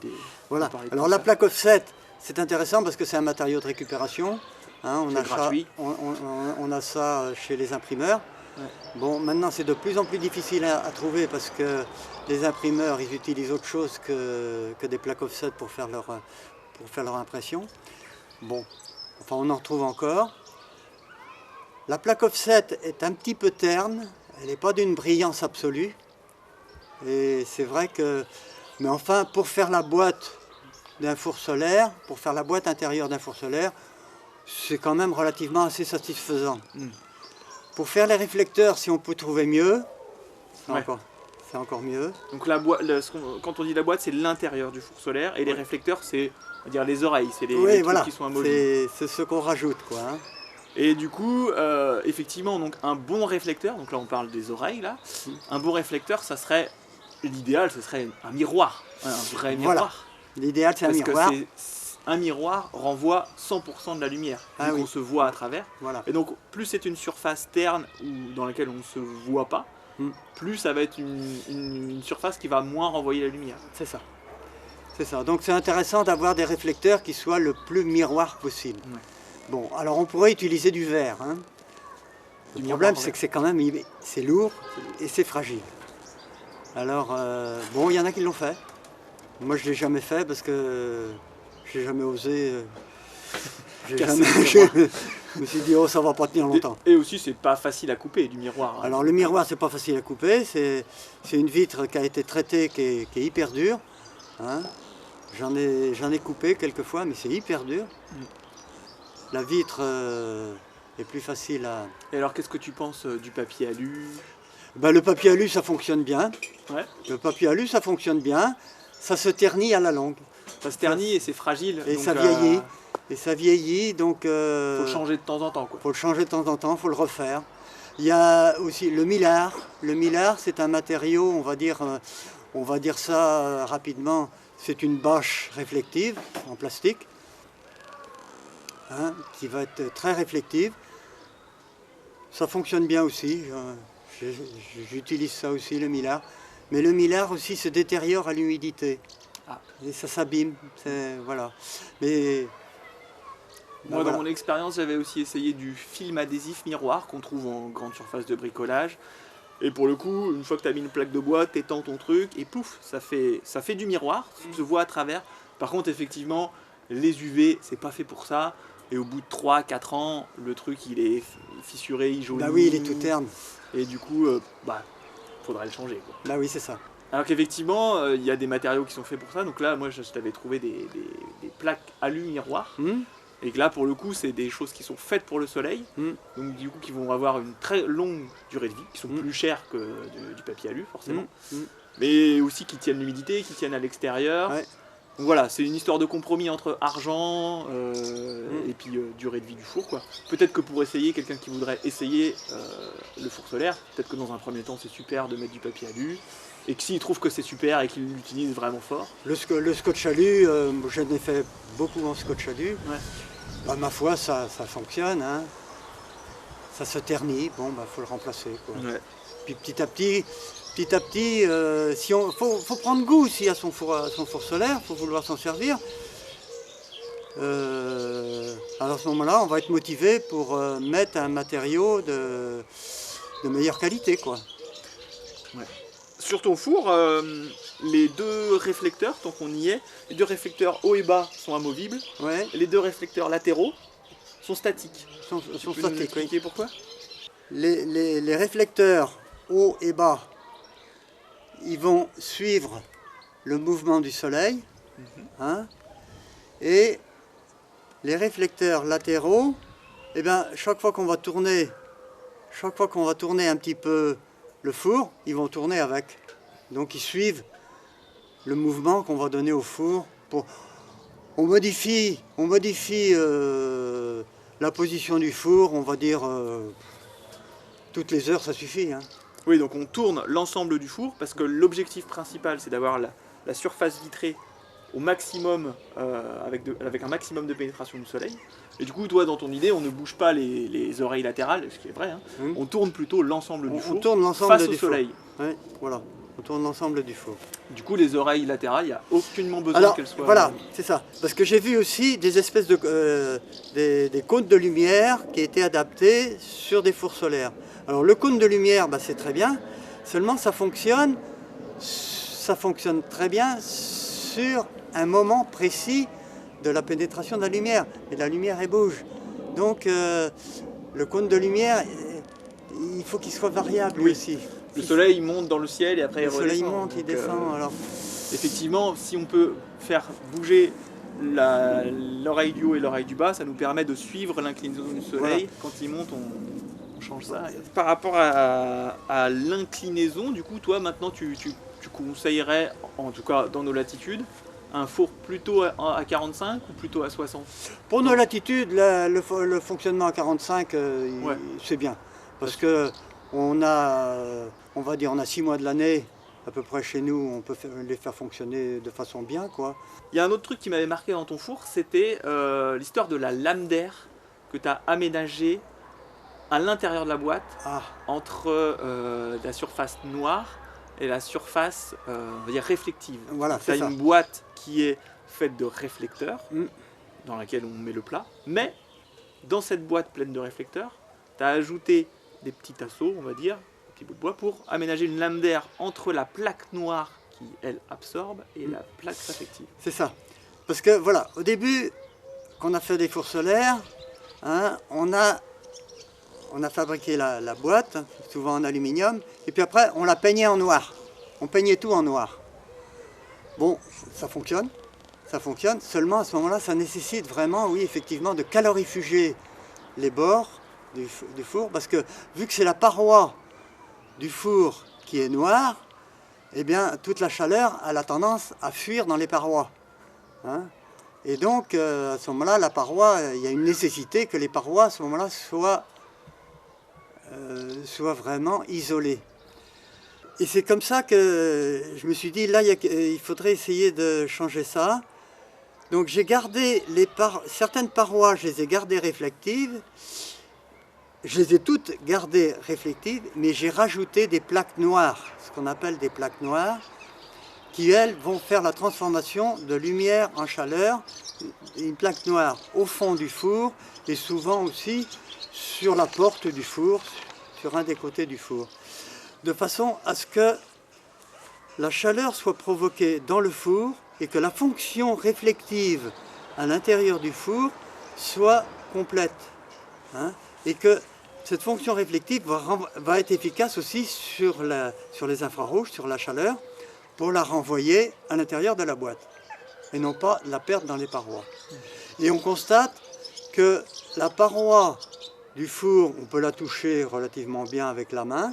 Voilà. Alors, la plaque offset, c'est intéressant parce que c'est un matériau de récupération. Hein, c'est gratuit. On a ça chez les imprimeurs. Ouais. Bon, maintenant, c'est de plus en plus difficile à trouver parce que les imprimeurs, ils utilisent autre chose que des plaques offset pour faire leur impression. Bon, enfin, on en retrouve encore. La plaque offset est un petit peu terne, elle n'est pas d'une brillance absolue. Et c'est vrai que... Mais enfin, pour faire la boîte d'un four solaire, pour faire la boîte intérieure d'un four solaire, c'est quand même relativement assez satisfaisant. Pour faire les réflecteurs, si on peut trouver mieux, c'est encore mieux. Donc quand on dit la boîte, c'est l'intérieur du four solaire, et les réflecteurs, c'est, on va dire, les oreilles, c'est les trucs qui sont amovibles. C'est ce qu'on rajoute, quoi. Hein. Et du coup, effectivement, donc un bon réflecteur, donc là on parle des oreilles, là, un bon réflecteur, ça serait, l'idéal, ce serait un miroir, un vrai miroir. Voilà. L'idéal, c'est un miroir. Parce que un miroir renvoie 100% de la lumière, donc on se voit à travers. Voilà. Et donc, plus c'est une surface terne ou dans laquelle on ne se voit pas, plus ça va être une surface qui va moins renvoyer la lumière. C'est ça. C'est ça. Donc c'est intéressant d'avoir des réflecteurs qui soient le plus miroir possible. Ouais. Bon, alors on pourrait utiliser du verre. Hein. Le problème, c'est que c'est quand même c'est lourd et c'est fragile. Alors, bon, il y en a qui l'ont fait. Moi, je ne l'ai jamais fait parce que je n'ai jamais osé. Je me suis dit, oh, ça va pas tenir longtemps. Et aussi, c'est pas facile à couper du miroir. Hein. Alors, le miroir, c'est pas facile à couper. C'est une vitre qui a été traitée, qui est hyper dure. Hein. J'en ai coupé quelques fois, mais c'est hyper dur. La vitre est plus facile à... Et alors, qu'est-ce que tu penses du papier alu? Ben, le papier alu, ça fonctionne bien. Ouais. Le papier alu, ça fonctionne bien. Ça se ternit à la longue. Ça se ternit et c'est fragile. Et donc, ça vieillit. Et ça vieillit, donc... faut le changer de temps en temps, quoi. Faut le changer de temps en temps, faut le refaire. Il y a aussi le mylar. Le mylar, c'est un matériau, on va dire ça rapidement, c'est une bâche réflective en plastique, hein, qui va être très réflective. Ça fonctionne bien aussi. J'utilise ça aussi, le mylar. Mais le mylar aussi se détériore à l'humidité. Et ça s'abîme. Voilà. Mais, Moi, dans mon expérience, j'avais aussi essayé du film adhésif miroir qu'on trouve en grande surface de bricolage. Et pour le coup, une fois que tu as mis une plaque de bois, t'étends ton truc et pouf, ça fait du miroir, tu te vois à travers. Par contre, effectivement, les UV, c'est pas fait pour ça. Et au bout de 3-4 ans, le truc il est fissuré, il jaunit. Bah oui, il est tout terne. Et du coup, faudrait le changer, quoi. Bah oui, c'est ça. Alors qu'effectivement, il y a des matériaux qui sont faits pour ça. Donc là, moi, je t'avais trouvé des plaques alu miroir. Et que là, pour le coup, c'est des choses qui sont faites pour le soleil. Donc du coup, qui vont avoir une très longue durée de vie, qui sont plus chères que du papier alu, forcément. Mais aussi qui tiennent l'humidité, qui tiennent à l'extérieur. Ouais. Donc voilà, c'est une histoire de compromis entre argent et puis durée de vie du four, quoi. Peut-être que pour essayer, quelqu'un qui voudrait essayer le four solaire, peut-être que dans un premier temps c'est super de mettre du papier alu, et que s'il trouve que c'est super et qu'il l'utilise vraiment fort. Le scotch alu, j'en ai fait beaucoup en scotch alu. Ouais. Bah, ma foi, ça fonctionne. Hein. Ça se ternit, bon, bah faut le remplacer, quoi. Ouais. Puis petit à petit, faut prendre goût aussi à son four solaire, faut vouloir s'en servir. Alors à ce moment-là, on va être motivé pour mettre un matériau de meilleure qualité, quoi. Ouais. Sur ton four, les deux réflecteurs, tant qu'on y est, les deux réflecteurs haut et bas sont amovibles. Ouais. Les deux réflecteurs latéraux sont statiques. Sont Tu peux nous statiques, oui. expliquer pourquoi ? Les réflecteurs haut et bas, ils vont suivre le mouvement du soleil, hein, et les réflecteurs latéraux, eh bien, chaque fois qu'on va tourner un petit peu le four, ils vont tourner avec. Donc ils suivent le mouvement qu'on va donner au four. On modifie la position du four, on va dire toutes les heures, ça suffit. Hein. Oui, donc on tourne l'ensemble du four parce que l'objectif principal c'est d'avoir la surface vitrée au maximum, avec un maximum de pénétration du soleil. Et du coup, toi, dans ton idée, on ne bouge pas les oreilles latérales, ce qui est vrai, hein. On tourne plutôt l'ensemble du four face au soleil. Oui, voilà, on tourne l'ensemble du four. Du coup, les oreilles latérales, il n'y a aucunement besoin qu'elles soient... Voilà, c'est ça. Parce que j'ai vu aussi des espèces de des cônes de lumière qui étaient adaptés sur des fours solaires. Alors le cône de lumière, bah, c'est très bien, seulement ça fonctionne très bien sur un moment précis de la pénétration de la lumière. Et la lumière, elle bouge. Donc le cône de lumière, il faut qu'il soit variable lui aussi. Le soleil monte dans le ciel et après il redescend. Le soleil monte, il descend. Alors. Effectivement, si on peut faire bouger l'oreille du haut et l'oreille du bas, ça nous permet de suivre l'inclinaison du soleil. Voilà. Quand il monte, on change ça. Par rapport à l'inclinaison, du coup, toi maintenant tu conseillerais, en tout cas dans nos latitudes, un four plutôt à 45 ou plutôt à 60? Pour nos latitudes, le fonctionnement à 45, c'est bien. Parce que on a 6 mois de l'année, à peu près chez nous, on peut les faire fonctionner de façon bien, quoi. Il y a un autre truc qui m'avait marqué dans ton four, c'était l'histoire de la lame d'air que tu as aménagée à l'intérieur de la boîte, entre la surface noire et la surface on va dire réflective. Voilà, tu as une boîte qui est faite de réflecteurs, dans laquelle on met le plat, mais dans cette boîte pleine de réflecteurs, tu as ajouté des petits tasseaux, on va dire, des petits bouts de bois, pour aménager une lame d'air entre la plaque noire qui, elle, absorbe et la plaque réflective. C'est ça. Parce que, voilà, au début, quand on a fait des fours solaires, hein, on a fabriqué la boîte, souvent en aluminium, et puis après, on la peignait en noir. On peignait tout en noir. Bon, ça fonctionne, seulement à ce moment-là, ça nécessite vraiment, oui, effectivement, de calorifuger les bords du four, parce que vu que c'est la paroi du four qui est noire, eh bien, toute la chaleur a la tendance à fuir dans les parois. Hein. Et donc, à ce moment-là, la paroi, il y a une nécessité que les parois, à ce moment-là, soient vraiment isolées. Et c'est comme ça que je me suis dit, là, il faudrait essayer de changer ça. Donc j'ai gardé certaines parois, je les ai gardées réflectives. Je les ai toutes gardées réflectives, mais j'ai rajouté des plaques noires, ce qu'on appelle des plaques noires, qui, elles, vont faire la transformation de lumière en chaleur, une plaque noire au fond du four et souvent aussi sur la porte du four, sur un des côtés du four. De façon à ce que la chaleur soit provoquée dans le four et que la fonction réflective à l'intérieur du four soit complète. Hein, et que cette fonction réflective va être efficace aussi sur les infrarouges, sur la chaleur, pour la renvoyer à l'intérieur de la boîte et non pas la perdre dans les parois. Et on constate que la paroi du four, on peut la toucher relativement bien avec la main,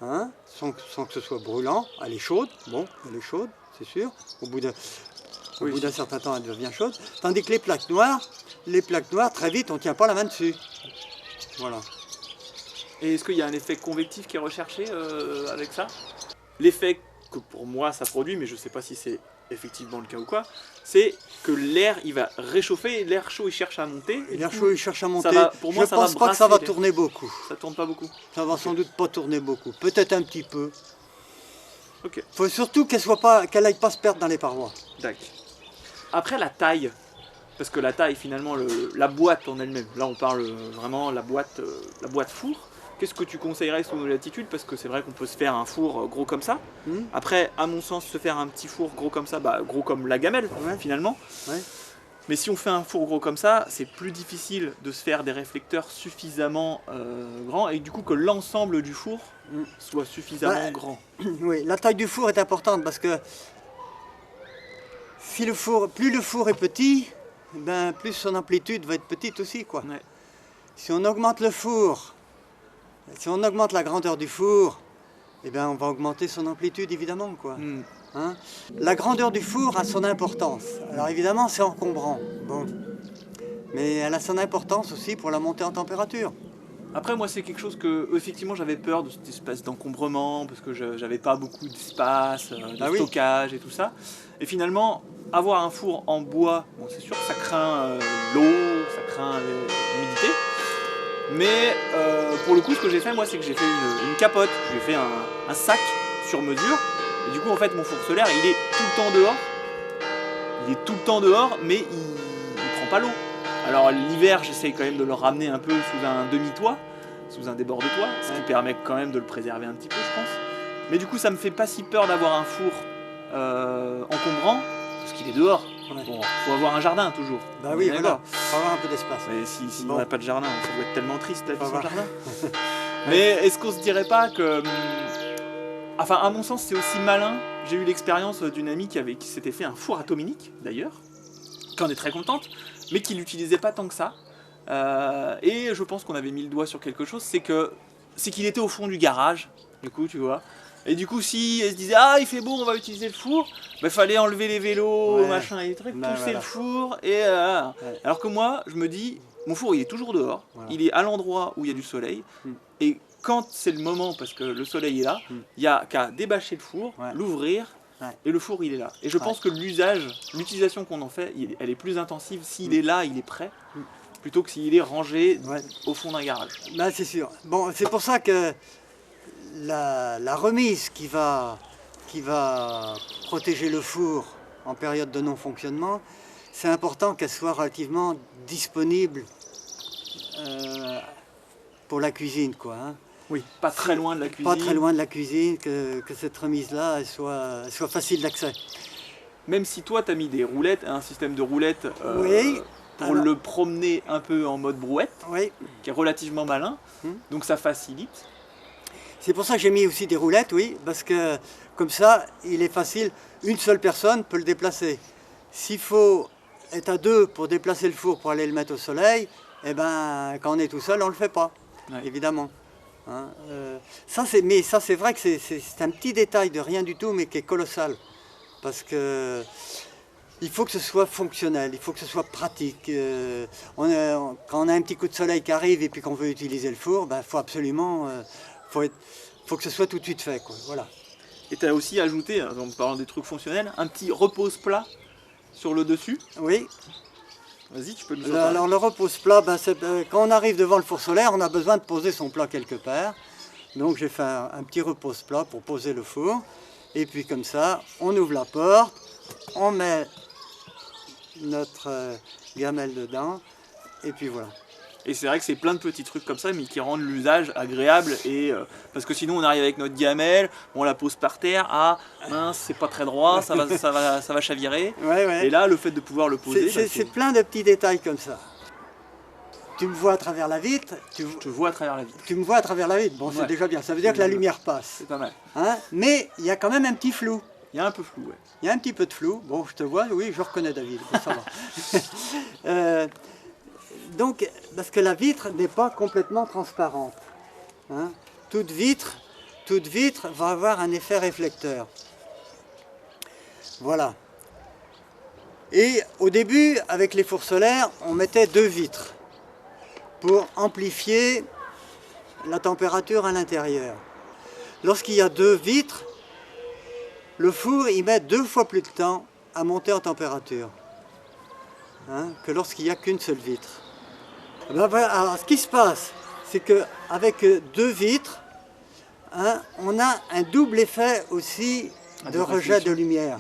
hein, sans que ce soit brûlant. Elle est chaude, bon, elle est chaude, c'est sûr. Au bout d'un certain temps, elle devient chaude. Tandis que les plaques noires, très vite, on ne tient pas la main dessus. Voilà. Et est-ce qu'il y a un effet convectif qui est recherché avec ça? L'effet que pour moi ça produit, mais je ne sais pas si c'est effectivement le cas ou quoi, c'est que l'air il va réchauffer, l'air chaud il cherche à monter. Et l'air chaud il cherche à monter. Pour moi, je pense pas que ça va tourner beaucoup. Ça tourne pas beaucoup. Ça va sans doute pas tourner beaucoup. Peut-être un petit peu. Ok. Faut surtout qu'elle n'aille pas se perdre dans les parois. D'accord. Après la taille, parce que la taille finalement, la boîte en elle-même, là on parle vraiment la boîte four. Qu'est-ce que tu conseillerais sous nos latitudes? Parce que c'est vrai qu'on peut se faire un four gros comme ça. Après, à mon sens, se faire un petit four gros comme ça, gros comme la gamelle finalement. Ouais. Mais si on fait un four gros comme ça, c'est plus difficile de se faire des réflecteurs suffisamment grands et du coup que l'ensemble du four soit suffisamment grand. Oui, la taille du four est importante parce que plus le four est petit, plus son amplitude va être petite aussi, quoi. Ouais. Si on augmente le four, si on augmente la grandeur du four, on va augmenter son amplitude évidemment, quoi. Hein? La grandeur du four a son importance. Alors évidemment c'est encombrant, bon. Mais elle a son importance aussi pour la montée en température. Après moi c'est quelque chose que effectivement j'avais peur de cette espèce d'encombrement parce que j'avais pas beaucoup d'espace, de stockage et tout ça. Et finalement avoir un four en bois, bon c'est sûr que ça craint l'eau, ça craint l'humidité. Mais pour le coup ce que j'ai fait moi c'est que j'ai fait une capote, j'ai fait un sac sur mesure. Et du coup en fait mon four solaire il est tout le temps dehors. Il est tout le temps dehors mais il prend pas l'eau. Alors l'hiver j'essaye quand même de le ramener un peu sous un demi-toit, sous un débord de toit, ce qui permet quand même de le préserver un petit peu je pense. Mais du coup ça me fait pas si peur d'avoir un four encombrant, parce qu'il est dehors. Bon, faut avoir un jardin toujours. Bah oui, voilà, faut avoir un peu d'espace. Mais si on n'a pas de jardin, ça doit être tellement triste la vie sans jardin. Mais est-ce qu'on se dirait pas que... Enfin, à mon sens, c'est aussi malin. J'ai eu l'expérience d'une amie qui s'était fait un four atominique, d'ailleurs, qui en est très contente, mais qui l'utilisait pas tant que ça. Et je pense qu'on avait mis le doigt sur quelque chose, c'est qu'il était au fond du garage, du coup, tu vois. Et du coup, si elle se disait il fait beau, on va utiliser le four, fallait enlever les vélos, machin et les trucs, pousser le four. Et alors que moi, je me dis, mon four il est toujours dehors, il est à l'endroit où il y a du soleil. Et quand c'est le moment, parce que le soleil est là, il n'y a qu'à débâcher le four, l'ouvrir, et le four il est là. Et je pense que l'utilisation qu'on en fait, elle est plus intensive s'il est là, il est prêt, plutôt que s'il est rangé au fond d'un garage. C'est sûr. Bon, c'est pour ça que la remise qui va protéger le four en période de non-fonctionnement, c'est important qu'elle soit relativement disponible pour la cuisine, quoi. Hein. Oui, pas très loin de la cuisine. Pas très loin de la cuisine, que cette remise-là soit facile d'accès. Même si toi, tu as mis des roulettes, un système de roulettes pour le promener un peu en mode brouette, qui est relativement malin, donc ça facilite. C'est pour ça que j'ai mis aussi des roulettes, parce que comme ça, il est facile, une seule personne peut le déplacer. S'il faut être à deux pour déplacer le four pour aller le mettre au soleil, quand on est tout seul, on ne le fait pas, évidemment. Hein, mais ça c'est vrai que c'est un petit détail de rien du tout, mais qui est colossal. Parce que il faut que ce soit fonctionnel, il faut que ce soit pratique. Quand on a un petit coup de soleil qui arrive et puis qu'on veut utiliser le four, faut absolument... faut que ce soit tout de suite fait, quoi. Voilà. Et tu as aussi ajouté, en parlant des trucs fonctionnels, un petit repose-plat sur le dessus. Oui. Vas-y, tu peux nous en parler. Alors le repose-plat, quand on arrive devant le four solaire, on a besoin de poser son plat quelque part. Donc j'ai fait un petit repose-plat pour poser le four. Et puis comme ça, on ouvre la porte, on met notre gamelle dedans, et puis voilà. Et c'est vrai que c'est plein de petits trucs comme ça, mais qui rendent l'usage agréable. Parce que sinon, on arrive avec notre gamelle, on la pose par terre. Ah, mince, c'est pas très droit, ça va chavirer. Ouais. Et là, le fait de pouvoir le poser. C'est plein de petits détails comme ça. Tu me vois à travers la vitre. Je te vois à travers la vitre. Tu me vois à travers la vitre. Bon, c'est déjà bien. Ça veut dire que la lumière passe. C'est pas mal. Hein, mais il y a quand même un petit flou. Il y a un peu flou, ouais. Il y a un petit peu de flou. Bon, je te vois, oui, je reconnais David. Ça va. Donc, parce que la vitre n'est pas complètement transparente. Hein. Toute vitre va avoir un effet réflecteur. Voilà. Et au début, avec les fours solaires, on mettait 2 vitres pour amplifier la température à l'intérieur. Lorsqu'il y a 2 vitres, le four il met 2 fois plus de temps à monter en température, hein, que lorsqu'il n'y a qu'une seule vitre. Ben voilà, alors, ce qui se passe, c'est qu'avec 2 vitres, hein, on a un double effet aussi de rejet de lumière.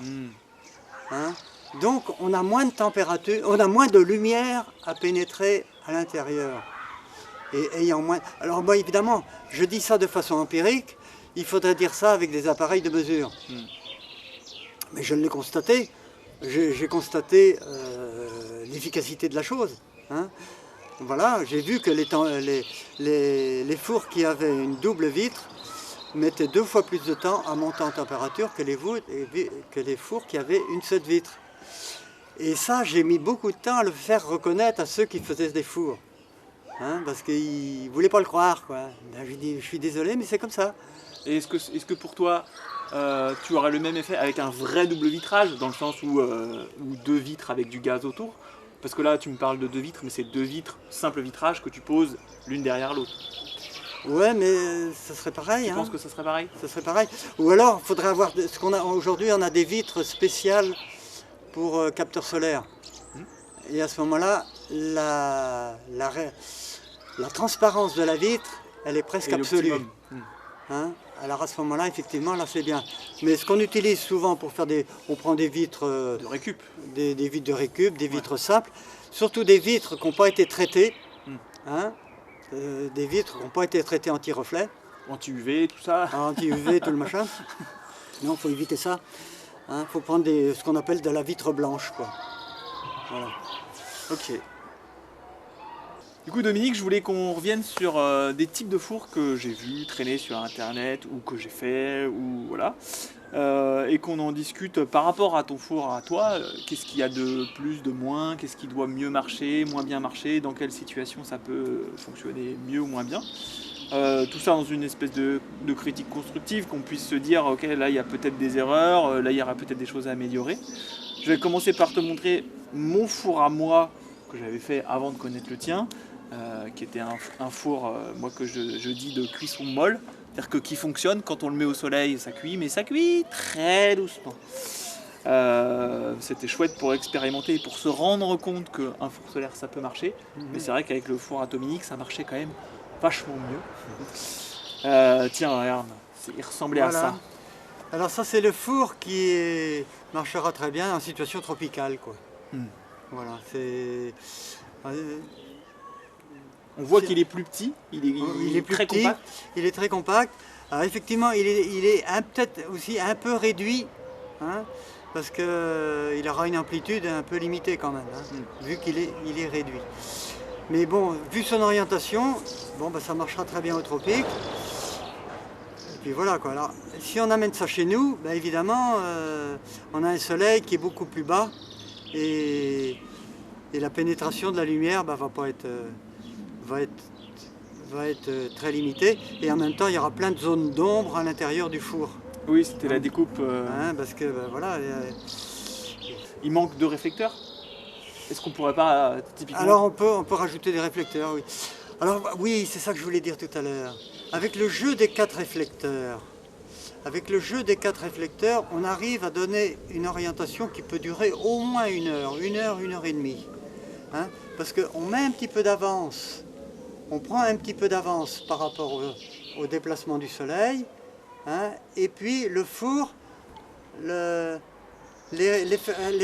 Hein. Donc on a moins de température, on a moins de lumière à pénétrer à l'intérieur. Et ayant moins. Alors moi évidemment, je dis ça de façon empirique, il faudrait dire ça avec des appareils de mesure. Mais je l'ai constaté, j'ai constaté l'efficacité de la chose. Hein. Voilà, j'ai vu que les fours qui avaient une double vitre mettaient 2 fois plus de temps à monter en température que les fours qui avaient une seule vitre. Et ça, j'ai mis beaucoup de temps à le faire reconnaître à ceux qui faisaient des fours. Hein, parce qu'ils ne voulaient pas le croire, quoi. Ben, je dis, je suis désolé, mais c'est comme ça. Et est-ce que pour toi, tu aurais le même effet avec un vrai double vitrage, dans le sens où 2 vitres avec du gaz autour? Parce que là, tu me parles de 2 vitres, mais c'est 2 vitres, simple vitrage, que tu poses l'une derrière l'autre. Ouais, mais ça serait pareil. Tu penses que ça serait pareil? Ça serait pareil. Ou alors, il faudrait avoir... Ce qu'on a aujourd'hui, on a des vitres spéciales pour capteurs solaires. Et à ce moment-là, la transparence de la vitre, elle est presque absolue. Hein? Alors à ce moment-là, effectivement, là c'est bien. Mais ce qu'on utilise souvent pour faire on prend des vitres de récup, des vitres de récup, des vitres simples, surtout des vitres qui n'ont pas été traitées, hein? Des vitres qui n'ont pas été traitées anti-reflet, anti-UV, tout ça. Anti-UV, tout le machin. Non, il faut éviter ça. Il faut prendre ce qu'on appelle de la vitre blanche, quoi. Voilà. Ok. Du coup, Dominique, je voulais qu'on revienne sur des types de fours que j'ai vus traîner sur internet ou que j'ai fait, ou voilà, et qu'on en discute par rapport à ton four à toi. Qu'est-ce qu'il y a de plus, de moins, qu'est-ce qui doit mieux marcher, moins bien marcher, dans quelle situation ça peut fonctionner mieux ou moins bien. Tout ça dans une espèce de critique constructive, qu'on puisse se dire ok, là il y a peut-être des erreurs, là il y aura peut-être des choses à améliorer. Je vais commencer par te montrer mon four à moi que j'avais fait avant de connaître le tien, qui était un four moi que je dis de cuisson molle, c'est-à-dire que qui fonctionne quand on le met au soleil, ça cuit, mais ça cuit très doucement. C'était chouette pour expérimenter et pour se rendre compte qu'un four solaire ça peut marcher, mais c'est vrai qu'avec le four atomique ça marchait quand même vachement mieux. Tiens, regarde, il ressemblait à ça. Alors ça c'est le four qui marchera très bien en situation tropicale, quoi. Voilà, c'est... On voit qu'il est plus petit, il est très compact. Il est très compact. Alors effectivement, il est peut-être aussi un peu réduit, hein, parce qu'il aura une amplitude un peu limitée quand même, hein, vu qu'il est réduit. Mais bon, vu son orientation, bon, ben, ça marchera très bien au tropique. Et puis voilà, quoi. Alors, si on amène ça chez nous, ben, évidemment, on a un soleil qui est beaucoup plus bas et la pénétration de la lumière ben, va être très limitée. Et en même temps, il y aura plein de zones d'ombre à l'intérieur du four. Oui, c'était la découpe. Hein, parce que ben, voilà. Il manque de réflecteurs. Est-ce qu'on pourrait pas typiquement... Alors on peut rajouter des réflecteurs, oui. Alors oui, c'est ça que je voulais dire tout à l'heure. Avec le jeu des 4 réflecteurs, on arrive à donner une orientation qui peut durer au moins 1 heure, 1 heure et demie. Hein, parce qu'on met un petit peu d'avance, on prend un petit peu d'avance par rapport au déplacement du soleil, hein, et puis le four, les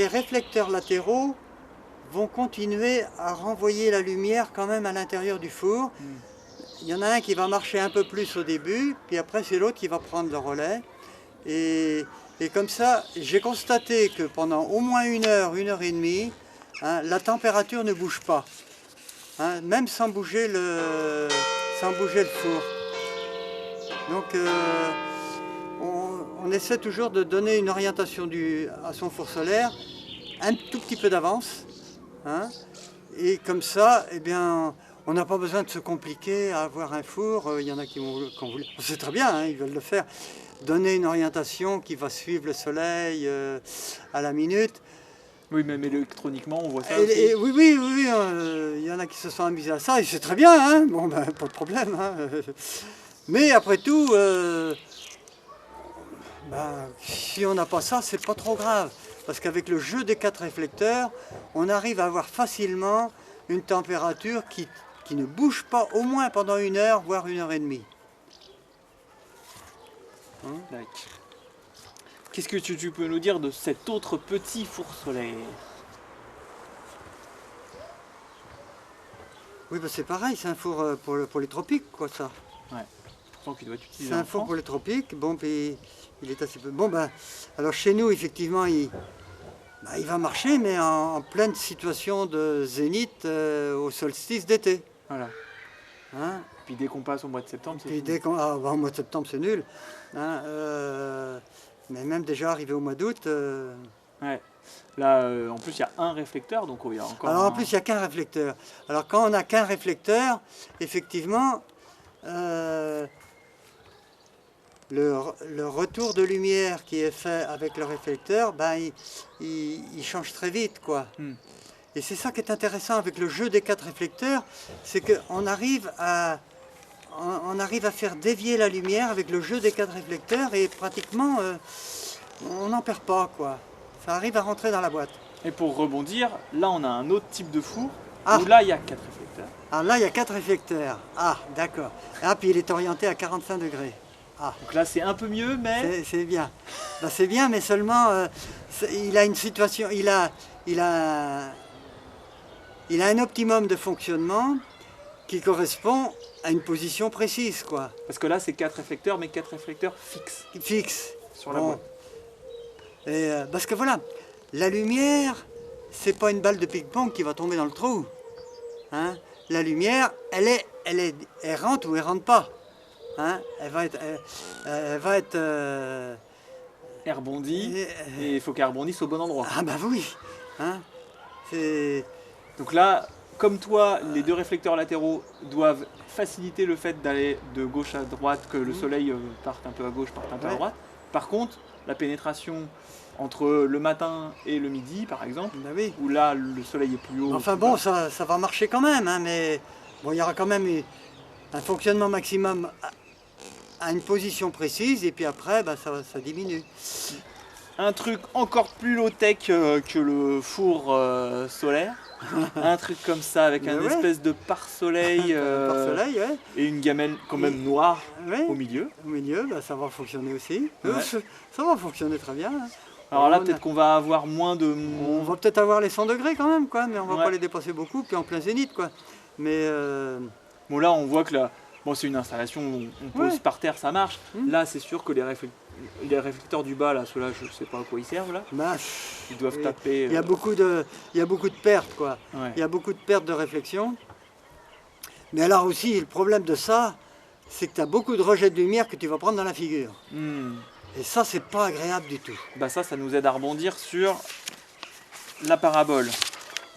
réflecteurs latéraux vont continuer à renvoyer la lumière quand même à l'intérieur du four. Il y en a un qui va marcher un peu plus au début, puis après c'est l'autre qui va prendre le relais. Et comme ça, j'ai constaté que pendant au moins 1 heure et demie, hein, la température ne bouge pas, hein, même sans bouger le four. Donc on essaie toujours de donner une orientation à son four solaire, un tout petit peu d'avance, hein, et comme ça, eh bien, on n'a pas besoin de se compliquer à avoir un four. Il y en a qui ont voulu, c'est très bien, hein, ils veulent le faire, donner une orientation qui va suivre le soleil à la minute. Oui, même électroniquement, on voit ça Oui, aussi. oui, il y en a qui se sont amusés à ça, et c'est très bien, hein, bon, ben, pas de problème. Hein. Mais après tout, ben, si on n'a pas ça, c'est pas trop grave. Parce qu'avec le jeu des 4 réflecteurs, on arrive à avoir facilement une température qui ne bouge pas au moins pendant 1 heure, voire 1 heure et demie. Hein? Qu'est-ce que tu peux nous dire de cet autre petit four solaire? Oui, ben c'est pareil, c'est un four pour les tropiques, quoi, ça. Ouais. Pourtant qu'il doit être utilisé C'est un en four France. pour les tropiques, bon, puis il est assez peu... Bon, ben, alors chez nous, effectivement, il va marcher, mais en pleine situation de zénith au solstice d'été. Voilà. Hein? Puis dès qu'on passe au mois de septembre, c'est Puis fini. dès qu'on... Ah, ben, au mois de septembre, c'est nul. Hein, mais même déjà arrivé au mois d'août... Ouais. Là, en plus, il y a un réflecteur, donc il y a encore. Alors en plus, il n'y a qu'un réflecteur. Alors quand on n'a qu'un réflecteur, effectivement, le retour de lumière qui est fait avec le réflecteur, ben, il change très vite, quoi. Et c'est ça qui est intéressant avec le jeu des 4 réflecteurs, c'est qu'on arrive à faire dévier la lumière avec le jeu des 4 réflecteurs et pratiquement on n'en perd pas, quoi. Ça arrive à rentrer dans la boîte. Et pour rebondir, là, on a un autre type de four, Ah. où là, il y a 4 réflecteurs. Ah là, il y a 4 réflecteurs. Ah, d'accord. Ah, puis il est orienté à 45 degrés. Ah, Donc là, c'est un peu mieux, mais. c'est bien. Ben, c'est bien, mais seulement, il a une situation, il a un optimum de fonctionnement qui correspond à une position précise, quoi. Parce que là, c'est 4 réflecteurs, mais 4 réflecteurs fixes Fixe. sur la Bon. boîte. Et, parce que voilà, la lumière, c'est pas une balle de ping-pong qui va tomber dans le trou. Hein? La lumière, elle rentre ou elle rentre pas. Hein? Elle va être Elle rebondit, et il faut qu'elle rebondisse au bon endroit. ah bah oui. Hein? C'est Donc là, comme toi, les 2 réflecteurs latéraux doivent faciliter le fait d'aller de gauche à droite, que le soleil parte un peu à gauche, parte un peu à Ouais. droite. Par contre, la pénétration entre le matin et le midi, par exemple, bah oui. où là, le soleil est plus haut. Enfin plus bon, bas. ça va marcher quand même, hein, mais bon, il y aura quand même un fonctionnement maximum à une position précise, et puis après, bah, ça diminue. Un truc encore plus low-tech que le four solaire. Un truc comme ça, avec Mais un ouais. espèce de pare-soleil Par soleil, ouais. et une gamelle quand même noire Ouais. au milieu. Au milieu, bah, ça va fonctionner aussi. Ouais. Ça va fonctionner très bien. Hein. Alors là, On a- peut-être qu'on va avoir moins de... On va peut-être avoir les 100 degrés quand même, quoi, mais on va Ouais. pas les dépasser beaucoup, puis en plein zénith, quoi. Mais Bon là, on voit que là, bon, c'est une installation, on pose Ouais. par terre, ça marche. Mm. Là, c'est sûr que les réflecteurs du bas, là, ceux-là, je sais pas à quoi ils servent, là. bah, Ils doivent Oui. taper... il y a beaucoup de pertes, quoi. ouais. Il y a beaucoup de pertes de réflexion. Mais alors aussi, le problème de ça, c'est que tu as beaucoup de rejets de lumière que tu vas prendre dans la figure. Hmm. Et ça, c'est pas agréable du tout. Bah ça nous aide à rebondir sur la parabole.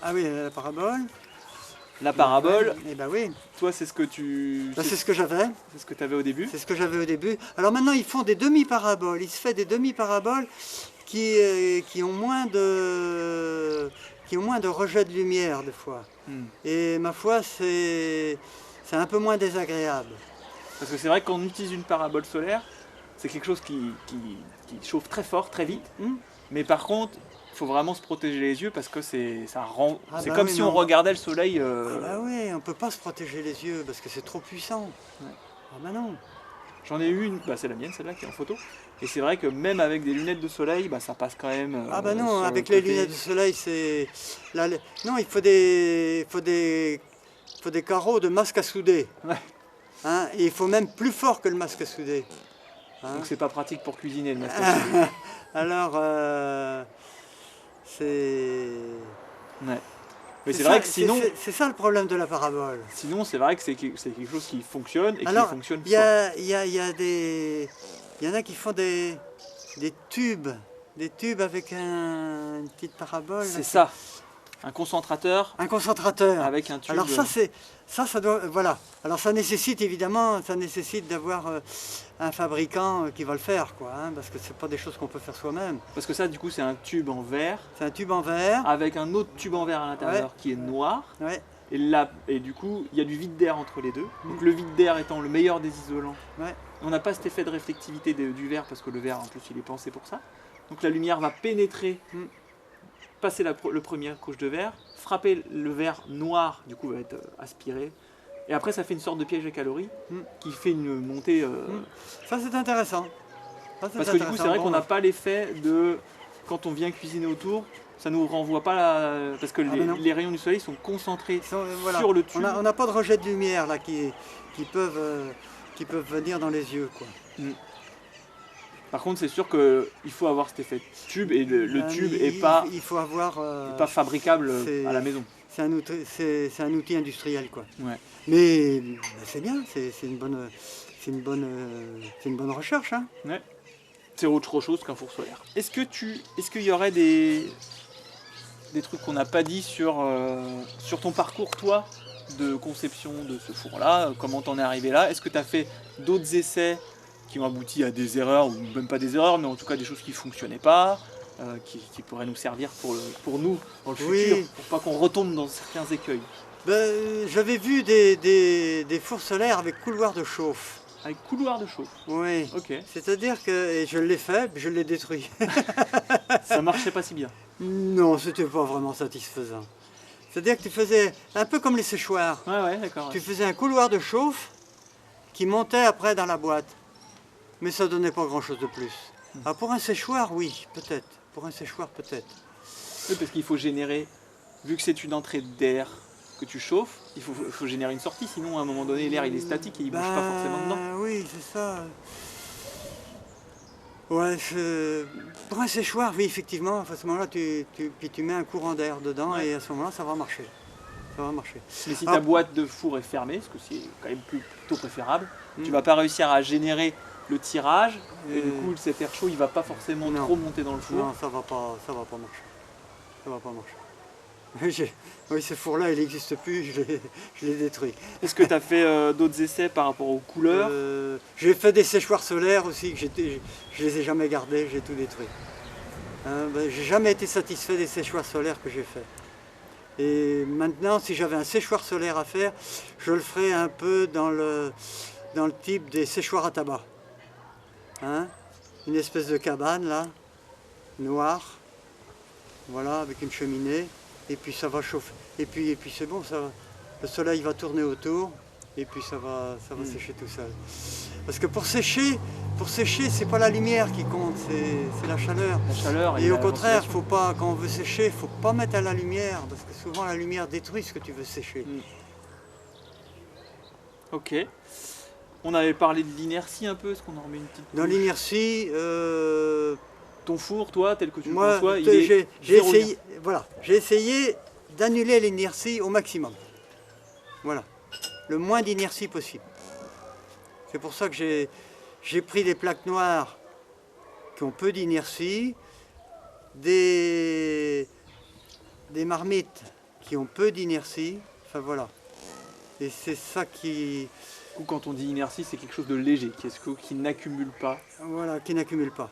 Ah oui, la parabole. La parabole, Eh ben oui, toi, c'est ce que tu... bah, c'est ce que j'avais. c'est ce que tu avais au début. C'est ce que j'avais au début. Alors maintenant, ils font des demi-paraboles. Il se fait des demi-paraboles qui ont moins de rejet de lumière, des fois. Hmm. Et ma foi, c'est un peu moins désagréable. Parce que c'est vrai que quand on utilise une parabole solaire, c'est quelque chose qui chauffe très fort, très vite. Hmm. Mais par contre, il faut vraiment se protéger les yeux parce que c'est Ah c'est bah comme oui, si non. on regardait le soleil. Ah bah oui, on peut pas se protéger les yeux parce que c'est trop puissant. Ouais. Ah bah non. J'en ai eu une, bah, c'est la mienne, celle-là qui est en photo. Et c'est vrai que même avec des lunettes de soleil, bah, ça passe quand même. Ah bah non, sur le avec les côté. lunettes de soleil, c'est... Non, il faut des carreaux de masque à souder. Ouais. Hein, et il faut même plus fort que le masque à souder. Hein. Donc c'est pas pratique pour cuisiner le masque à souder. Alors, c'est... Ouais. Mais c'est vrai que sinon, C'est ça le problème de la parabole. sinon c'est vrai que c'est quelque chose qui fonctionne et Alors, qui fonctionne il fort. y en a qui font des tubes avec une petite parabole. C'est ça. Un concentrateur Un concentrateur. avec un tube. Alors ça doit, voilà. Alors ça nécessite évidemment, d'avoir un fabricant qui va le faire, quoi, hein, parce que c'est pas des choses qu'on peut faire soi-même. Parce que ça, du coup, c'est un tube en verre C'est un tube en verre. avec un autre tube en verre à l'intérieur qui est noir. Ouais, Et là, et du coup, il y a du vide d'air entre les deux. Donc le vide d'air étant le meilleur des isolants. ouais. On n'a pas cet effet de réflectivité du verre parce que le verre, en plus, il est pensé pour ça. Donc la lumière va pénétrer, passer le première couche de verre, frapper le verre noir, du coup, va être aspiré. Et après, ça fait une sorte de piège à calories qui fait une montée. Ça c'est intéressant. Ça, Parce que du coup, c'est vrai qu'on n'a pas l'effet de quand on vient cuisiner autour. Ça nous renvoie pas parce que les rayons du soleil sont concentrés Voilà. sur le tube. On n'a pas de rejet de lumière là qui peuvent venir dans les yeux, quoi. Par contre, c'est sûr qu'il faut avoir cet effet de tube et le tube n'est pas, il faut avoir, pas fabricable à la maison. C'est un outil industriel, quoi. Ouais. Mais c'est bien, c'est une bonne recherche, hein. Ouais. C'est autre chose qu'un four solaire. Est-ce qu'il y aurait des trucs qu'on n'a pas dit sur ton parcours, toi, de conception de ce four-là? Comment t'en es arrivé là? Est-ce que tu as fait d'autres essais qui ont abouti à des erreurs, ou même pas des erreurs, mais en tout cas des choses qui ne fonctionnaient pas, qui pourraient nous servir pour nous dans le futur, pour pas qu'on retombe dans certains écueils? J'avais vu des fours solaires avec couloir de chauffe. Avec couloir de chauffe. Oui. Ok. C'est-à-dire que je l'ai fait, puis je l'ai détruit. Ça marchait pas si bien. Non, c'était pas vraiment satisfaisant. C'est-à-dire que tu faisais un peu comme les séchoirs. Ouais, d'accord. Tu faisais un couloir de chauffe qui montait après dans la boîte. Mais ça donnait pas grand-chose de plus. Ah, pour un séchoir, oui, peut-être. Pour un séchoir, peut-être. Oui, parce qu'il faut générer, vu que c'est une entrée d'air que tu chauffes, il faut générer une sortie, sinon à un moment donné l'air il est statique et il bouge pas forcément dedans. Oui, c'est ça. Ouais, pour un séchoir, oui, effectivement, à ce moment-là, puis tu mets un courant d'air dedans et à ce moment-là, ça va marcher. Ça va marcher. Mais si ta boîte de four est fermée, ce que c'est quand même plutôt préférable, tu vas pas réussir à générer le tirage et du coup cet air chaud il va pas forcément trop monter dans le four. Non, ça va pas marcher. Ça va pas marcher. Oui, ce four-là, il n'existe plus, je l'ai détruit. Est-ce que tu as fait d'autres essais par rapport aux couleurs? J'ai fait des séchoirs solaires aussi, que je les ai jamais gardés, j'ai tout détruit. J'ai jamais été satisfait des séchoirs solaires que j'ai faits. Et maintenant, si j'avais un séchoir solaire à faire, je le ferais un peu dans le type des séchoirs à tabac. Hein? Une espèce de cabane là, noire, voilà, avec une cheminée, et puis ça va chauffer. Et puis c'est bon, le soleil va tourner autour, et puis ça va sécher tout seul. Parce que pour sécher, c'est pas la lumière qui compte, c'est la chaleur. La chaleur et au contraire, quand on veut sécher, il ne faut pas mettre à la lumière, parce que souvent la lumière détruit ce que tu veux sécher. Ok. On avait parlé de l'inertie un peu, est-ce qu'on en remet une petite couche? Dans l'inertie, ton four, toi, tel que tu le moi, conçois, j'ai essayé d'annuler l'inertie au maximum. Voilà, le moins d'inertie possible. C'est pour ça que j'ai pris des plaques noires qui ont peu d'inertie, des marmites qui ont peu d'inertie, enfin voilà. Et c'est ça qui... Du coup, quand on dit inertie, c'est quelque chose de léger, qui n'accumule pas. Voilà, qui n'accumule pas.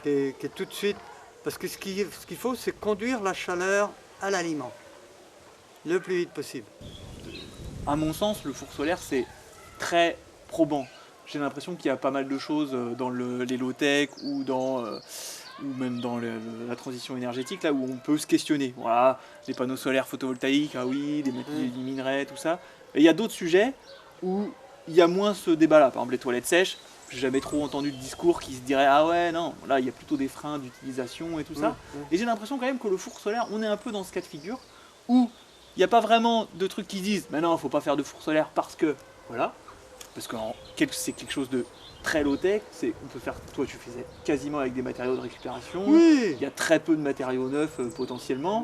Qui est tout de suite... Parce que ce qu'il faut, c'est conduire la chaleur à l'aliment, le plus vite possible. À mon sens, le four solaire, c'est très probant. J'ai l'impression qu'il y a pas mal de choses dans les low-tech ou même dans la transition énergétique, là où on peut se questionner. Voilà, les panneaux solaires photovoltaïques, ah oui, les minerais, tout ça. Et il y a d'autres sujets où il y a moins ce débat-là. Par exemple, les toilettes sèches, j'ai jamais trop entendu de discours qui se dirait ah ouais, non, là il y a plutôt des freins d'utilisation et tout ça. Et j'ai l'impression quand même que le four solaire, on est un peu dans ce cas de figure où il n'y a pas vraiment de trucs qui disent mais non, il faut pas faire de four solaire parce que, voilà, parce que c'est quelque chose de très low-tech, on peut faire, toi tu faisais quasiment avec des matériaux de récupération, il y a très peu de matériaux neufs potentiellement,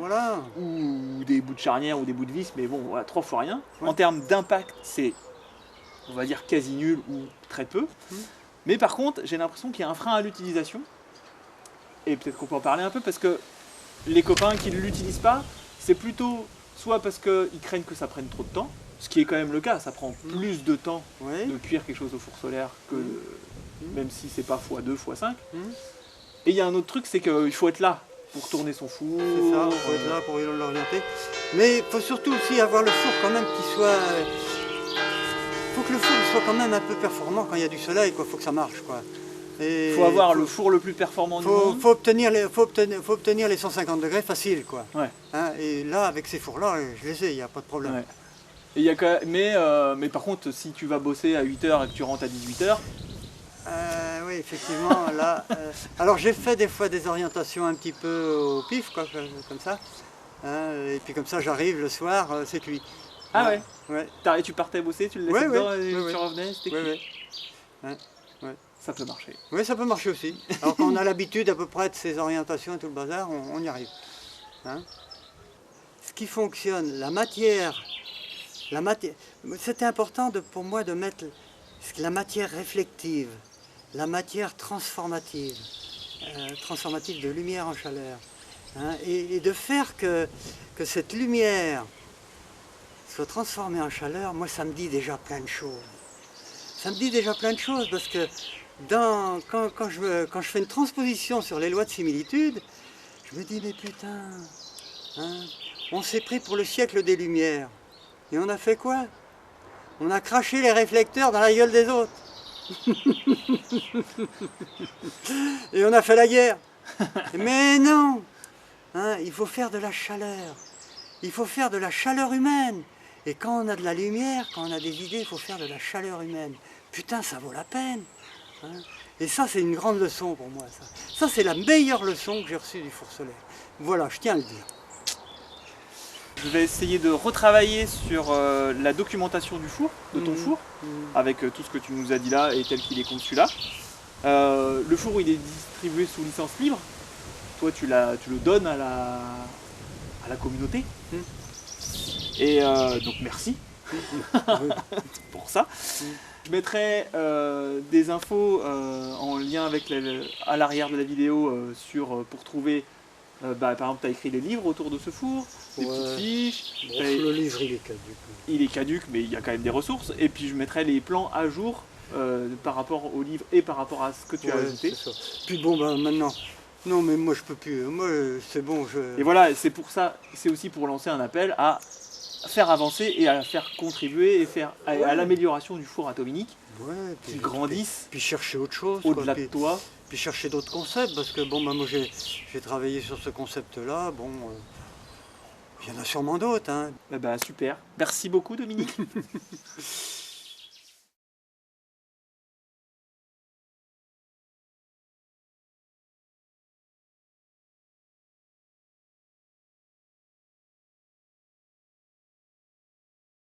ou des bouts de charnière ou des bouts de vis, mais bon, voilà, 3 fois rien. En termes d'impact, c'est, on va dire, quasi nul ou très peu. Mais par contre, j'ai l'impression qu'il y a un frein à l'utilisation, et peut-être qu'on peut en parler un peu, parce que les copains qui ne l'utilisent pas, c'est plutôt soit parce qu'ils craignent que ça prenne trop de temps, ce qui est quand même le cas, ça prend plus de temps de cuire quelque chose au four solaire que même si c'est pas x2, x5. Et il y a un autre truc, c'est qu'il faut être là pour tourner son four. C'est ça, il faut être là pour l'orienter. Mais il faut surtout aussi avoir le four quand même qui soit... Il faut que le four soit quand même un peu performant quand il y a du soleil, il faut que ça marche, quoi. Il faut avoir le four le plus performant du monde. Faut obtenir les 150 degrés facile, quoi. Hein, et là, avec ces fours-là, je les ai, il n'y a pas de problème. Et mais par contre, si tu vas bosser à 8h et que tu rentres à 18h... oui, effectivement, là... alors j'ai fait des fois des orientations un petit peu au pif, quoi, comme ça. Hein, et puis comme ça, j'arrive le soir, c'est cuit. Ah ouais. Et tu partais bosser, tu le laissais dedans et tu revenais, c'était cuit. Ça peut marcher. Oui, ça peut marcher aussi. Alors quand on a l'habitude à peu près de ces orientations et tout le bazar, on y arrive. Hein, ce qui fonctionne, la matière, c'était important pour moi de mettre la matière réflective, la matière transformative, transformative de lumière en chaleur. Hein, et de faire que cette lumière soit transformée en chaleur, moi ça me dit déjà plein de choses. Ça me dit déjà plein de choses parce que quand je fais une transposition sur les lois de similitude, je me dis mais putain, hein, on s'est pris pour le siècle des Lumières. Et on a fait quoi? On a craché les réflecteurs dans la gueule des autres. Et on a fait la guerre. Mais non, hein, il faut faire de la chaleur. Il faut faire de la chaleur humaine. Et quand on a de la lumière, quand on a des idées, il faut faire de la chaleur humaine. Putain, ça vaut la peine. Hein. Et ça, c'est une grande leçon pour moi. Ça c'est la meilleure leçon que j'ai reçue du four solaire. Voilà, je tiens à le dire. Je vais essayer de retravailler sur la documentation du four, de ton four, avec tout ce que tu nous as dit là et tel qu'il est conçu là. Le four, il est distribué sous licence libre. Toi, tu le donnes à la communauté. Et donc merci pour ça. Je mettrai des infos en lien avec à l'arrière de la vidéo pour trouver, par exemple, tu as écrit des livres autour de ce four, des petites fiches. Bon, le livre, il est caduc. Il est caduc, mais il y a quand même des ressources. Et puis je mettrai les plans à jour par rapport au livre et par rapport à ce que tu as ajouté. Puis bon, maintenant... Non, mais moi je peux plus. Moi, c'est bon. Et voilà, c'est pour ça, c'est aussi pour lancer un appel à faire avancer et à faire contribuer et faire à l'amélioration du four atominique, qui grandisse. Puis chercher autre chose. Au-delà de toi. Puis chercher d'autres concepts, parce que bon, moi j'ai travaillé sur ce concept-là. Bon, il y en a sûrement d'autres. Hein. Super. Merci beaucoup, Dominique.